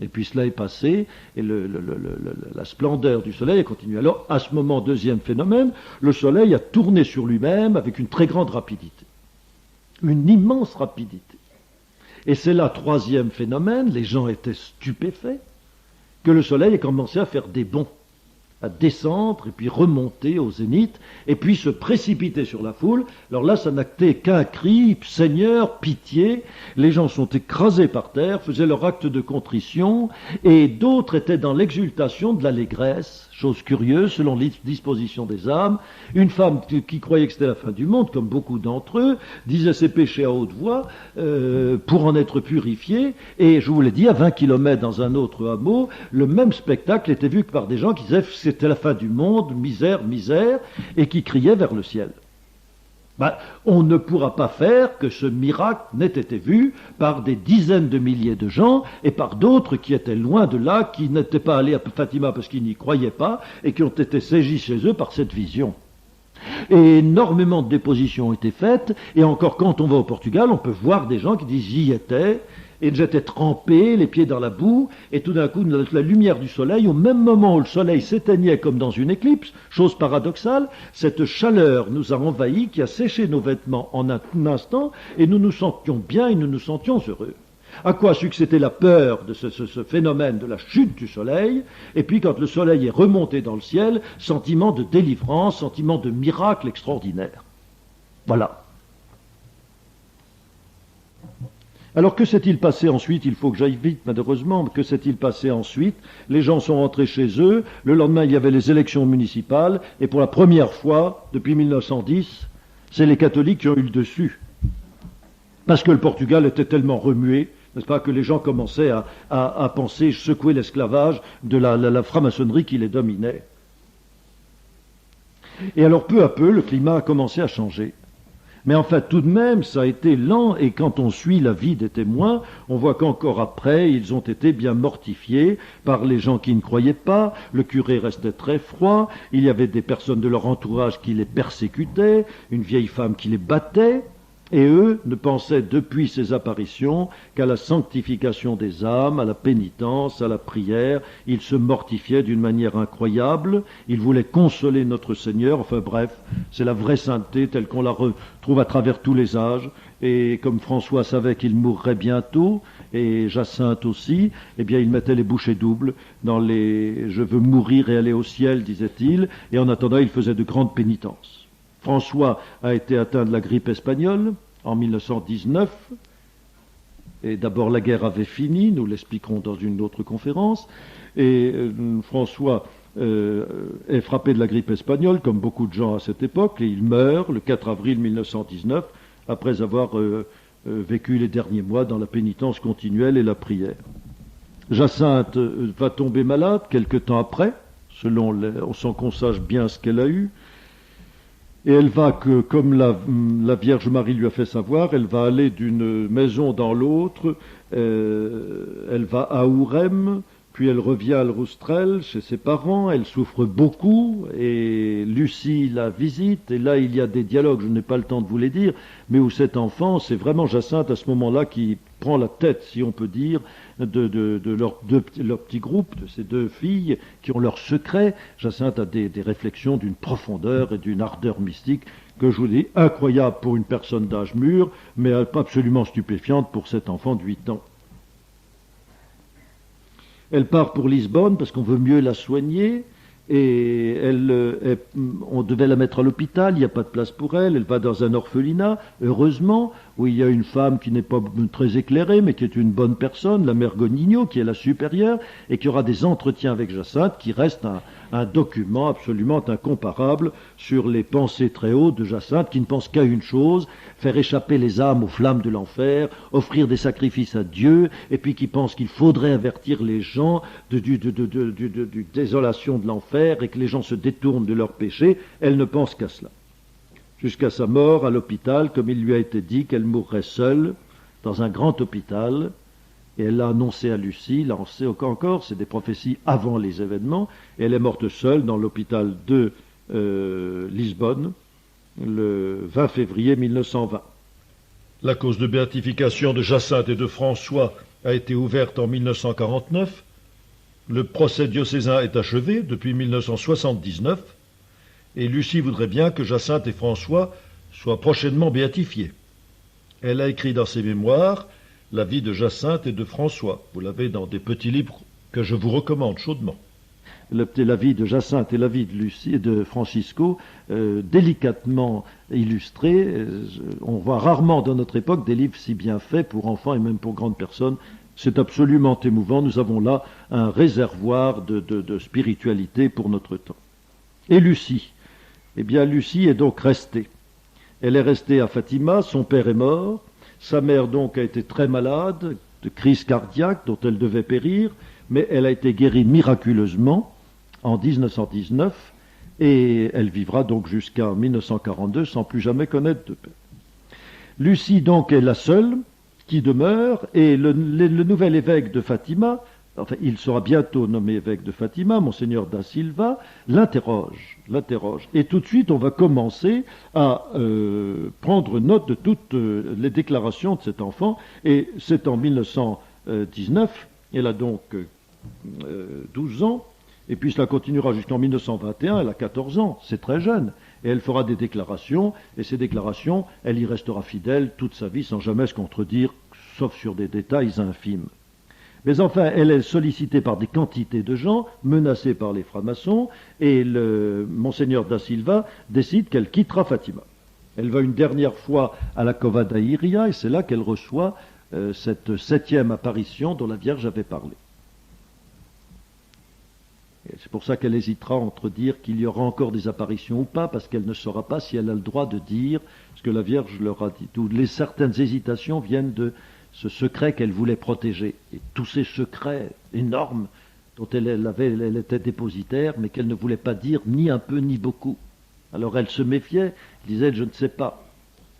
Et puis cela est passé, et la splendeur du soleil a continué. Alors, à ce moment, deuxième phénomène, le soleil a tourné sur lui-même avec une très grande rapidité. Une immense rapidité. Et c'est là, troisième phénomène, les gens étaient stupéfaits, que le soleil a commencé à faire des bonds, à descendre et puis remonter au zénith, et puis se précipiter sur la foule. Alors là, ça n'actait qu'un cri, Seigneur, pitié. Les gens sont écrasés par terre, faisaient leur acte de contrition, et d'autres étaient dans l'exultation de l'allégresse. Chose curieuse, selon les dispositions des âmes, une femme qui croyait que c'était la fin du monde, comme beaucoup d'entre eux, disait ses péchés à haute voix pour en être purifiée. Et je vous l'ai dit, à 20 kilomètres dans un autre hameau, le même spectacle était vu par des gens qui disaient que c'était la fin du monde, misère, misère, et qui criaient vers le ciel. On ne pourra pas faire que ce miracle n'ait été vu par des dizaines de milliers de gens et par d'autres qui étaient loin de là, qui n'étaient pas allés à Fatima parce qu'ils n'y croyaient pas et qui ont été saisis chez eux par cette vision. Et énormément de dépositions ont été faites, et encore quand on va au Portugal, on peut voir des gens qui disent j'y étais, et j'étais trempé, les pieds dans la boue, et tout d'un coup, la lumière du soleil, au même moment où le soleil s'éteignait comme dans une éclipse, chose paradoxale, cette chaleur nous a envahis, qui a séché nos vêtements en un instant, et nous nous sentions bien et nous nous sentions heureux. À quoi succédait la peur de ce phénomène de la chute du soleil, et puis quand le soleil est remonté dans le ciel, sentiment de délivrance, sentiment de miracle extraordinaire. Voilà. Alors que s'est-il passé ensuite? Il faut que j'aille vite, malheureusement. Que s'est-il passé ensuite? Les gens sont rentrés chez eux. Le lendemain, il y avait les élections municipales. Et pour la première fois, depuis 1910, c'est les catholiques qui ont eu le dessus. Parce que le Portugal était tellement remué, n'est-ce pas, que les gens commençaient à penser secouer l'esclavage de la franc-maçonnerie qui les dominait. Et alors, peu à peu, le climat a commencé à changer. Mais en fait, tout de même, ça a été lent, et quand on suit la vie des témoins, on voit qu'encore après, ils ont été bien mortifiés par les gens qui ne croyaient pas, le curé restait très froid, il y avait des personnes de leur entourage qui les persécutaient, une vieille femme qui les battait, et eux ne pensaient depuis ces apparitions qu'à la sanctification des âmes, à la pénitence, à la prière. Ils se mortifiaient d'une manière incroyable, ils voulaient consoler notre Seigneur. Enfin bref, c'est la vraie sainteté telle qu'on la retrouve à travers tous les âges. Et comme François savait qu'il mourrait bientôt, et Jacinthe aussi, eh bien il mettait les bouchées doubles dans les « je veux mourir et aller au ciel », disait-il, et en attendant il faisait de grandes pénitences. François a été atteint de la grippe espagnole en 1919, et d'abord la guerre avait fini, nous l'expliquerons dans une autre conférence, et François est frappé de la grippe espagnole, comme beaucoup de gens à cette époque, et il meurt le 4 avril 1919, après avoir vécu les derniers mois dans la pénitence continuelle et la prière. Jacinthe va tomber malade quelque temps après, sans qu'on sache bien ce qu'elle a eu, et elle va, comme la Vierge Marie lui a fait savoir, elle va aller d'une maison dans l'autre, elle va à Ourem, puis elle revient à Roustrel chez ses parents, elle souffre beaucoup, et Lucie la visite, et là il y a des dialogues, je n'ai pas le temps de vous les dire, mais où cet enfant, c'est vraiment Jacinthe à ce moment-là qui prend la tête, si on peut dire, de leur petit groupe, de ces deux filles qui ont leur secret. Jacinthe a des réflexions d'une profondeur et d'une ardeur mystique que je vous dis incroyable pour une personne d'âge mûr, mais absolument stupéfiante pour cet enfant de 8 ans. Elle part pour Lisbonne parce qu'on veut mieux la soigner et on devait la mettre à l'hôpital, il n'y a pas de place pour elle, elle va dans un orphelinat, heureusement, où il y a une femme qui n'est pas très éclairée, mais qui est une bonne personne, la mère Gonigno, qui est la supérieure, et qui aura des entretiens avec Jacinthe, qui reste un document absolument incomparable sur les pensées très hautes de Jacinthe, qui ne pense qu'à une chose, faire échapper les âmes aux flammes de l'enfer, offrir des sacrifices à Dieu, et puis qui pense qu'il faudrait avertir les gens du désolation de l'enfer, et que les gens se détournent de leurs péchés. Elle ne pense qu'à cela. Jusqu'à sa mort à l'hôpital, comme il lui a été dit qu'elle mourrait seule dans un grand hôpital, et elle l'a annoncé à Lucie, là on sait encore, c'est des prophéties avant les événements, et elle est morte seule dans l'hôpital de Lisbonne, le 20 février 1920. La cause de béatification de Jacinthe et de François a été ouverte en 1949, le procès diocésain est achevé depuis 1979, et Lucie voudrait bien que Jacinthe et François soient prochainement béatifiés. Elle a écrit dans ses mémoires la vie de Jacinthe et de François. Vous l'avez dans des petits livres que je vous recommande chaudement. La vie de Jacinthe et la vie de Lucie et de Francisco, délicatement illustrés. On voit rarement dans notre époque des livres si bien faits pour enfants et même pour grandes personnes. C'est absolument émouvant. Nous avons là un réservoir de spiritualité pour notre temps. Et Lucie, eh bien Lucie est donc restée. Elle est restée à Fatima, son père est mort, sa mère donc a été très malade, de crise cardiaque dont elle devait périr, mais elle a été guérie miraculeusement en 1919 et elle vivra donc jusqu'en 1942 sans plus jamais connaître de paix. Lucie donc est la seule qui demeure et le nouvel évêque de Fatima, enfin il sera bientôt nommé évêque de Fatima, Monseigneur da Silva, l'interroge. Et tout de suite on va commencer à prendre note de toutes les déclarations de cet enfant et c'est en 1919, elle a donc 12 ans, et puis cela continuera jusqu'en 1921, elle a 14 ans, c'est très jeune, et elle fera des déclarations, et ces déclarations, elle y restera fidèle toute sa vie sans jamais se contredire, sauf sur des détails infimes. Mais enfin, elle est sollicitée par des quantités de gens, menacée par les francs-maçons, et le Monseigneur da Silva décide qu'elle quittera Fatima. Elle va une dernière fois à la Cova da Iria, et c'est là qu'elle reçoit cette 7e apparition dont la Vierge avait parlé. Et c'est pour ça qu'elle hésitera entre dire qu'il y aura encore des apparitions ou pas, parce qu'elle ne saura pas si elle a le droit de dire ce que la Vierge leur a dit. Certaines hésitations viennent de ce secret qu'elle voulait protéger. Et tous ces secrets énormes dont elle était dépositaire, mais qu'elle ne voulait pas dire ni un peu ni beaucoup. Alors elle se méfiait, elle disait « je ne sais pas ».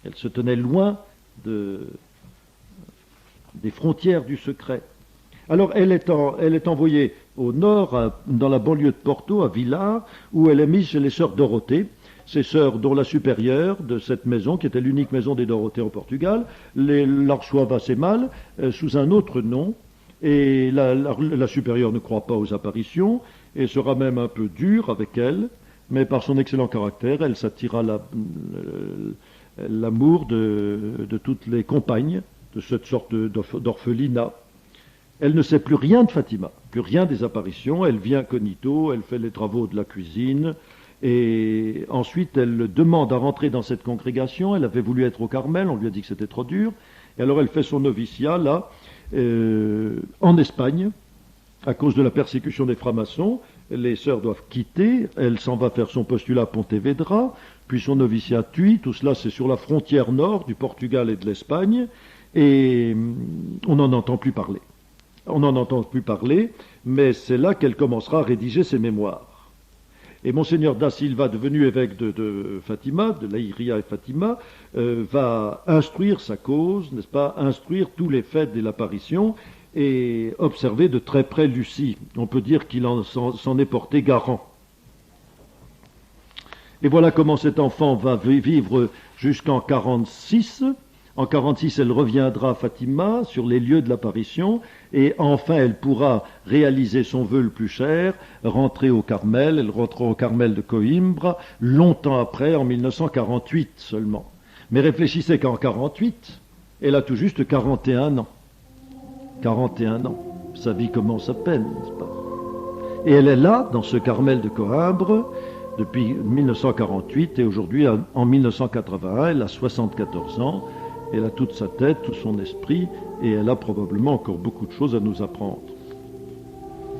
Elle se tenait loin des frontières du secret. Alors elle est envoyée au nord, dans la banlieue de Porto, à Villars, où elle est mise chez les sœurs Dorothée, ces sœurs dont la supérieure de cette maison, qui était l'unique maison des Dorothées au Portugal, la reçoivent assez mal, sous un autre nom, et la supérieure ne croit pas aux apparitions, et sera même un peu dure avec elle, mais par son excellent caractère, elle s'attira l'amour de toutes les compagnes de cette sorte d'orphelinat. Elle ne sait plus rien de Fatima, plus rien des apparitions, elle vient cognito, elle fait les travaux de la cuisine, et ensuite elle demande à rentrer dans cette congrégation, elle avait voulu être au Carmel, on lui a dit que c'était trop dur, et alors elle fait son noviciat là, en Espagne, à cause de la persécution des francs-maçons, les sœurs doivent quitter, elle s'en va faire son postulat à Pontevedra, puis son noviciat à Tui, tout cela c'est sur la frontière nord du Portugal et de l'Espagne, et on n'en entend plus parler. On n'en entend plus parler, mais c'est là qu'elle commencera à rédiger ses mémoires. Et Monseigneur da Silva, devenu évêque de Fatima, de Leiria et Fatima, va instruire sa cause, n'est-ce pas, instruire tous les faits de l'apparition et observer de très près Lucie. On peut dire qu'il s'en est porté garant. Et voilà comment cet enfant va vivre jusqu'en 46. En 46, elle reviendra à Fatima sur les lieux de l'apparition et enfin elle pourra réaliser son vœu le plus cher, rentrer au Carmel. Elle rentrera au Carmel de Coimbra longtemps après, en 1948 seulement. Mais réfléchissez qu'en 48, elle a tout juste 41 ans. 41 ans. Sa vie commence à peine, n'est-ce pas? Et elle est là, dans ce Carmel de Coimbra, depuis 1948 et aujourd'hui, en 1981, elle a 74 ans. Elle a toute sa tête, tout son esprit, et elle a probablement encore beaucoup de choses à nous apprendre.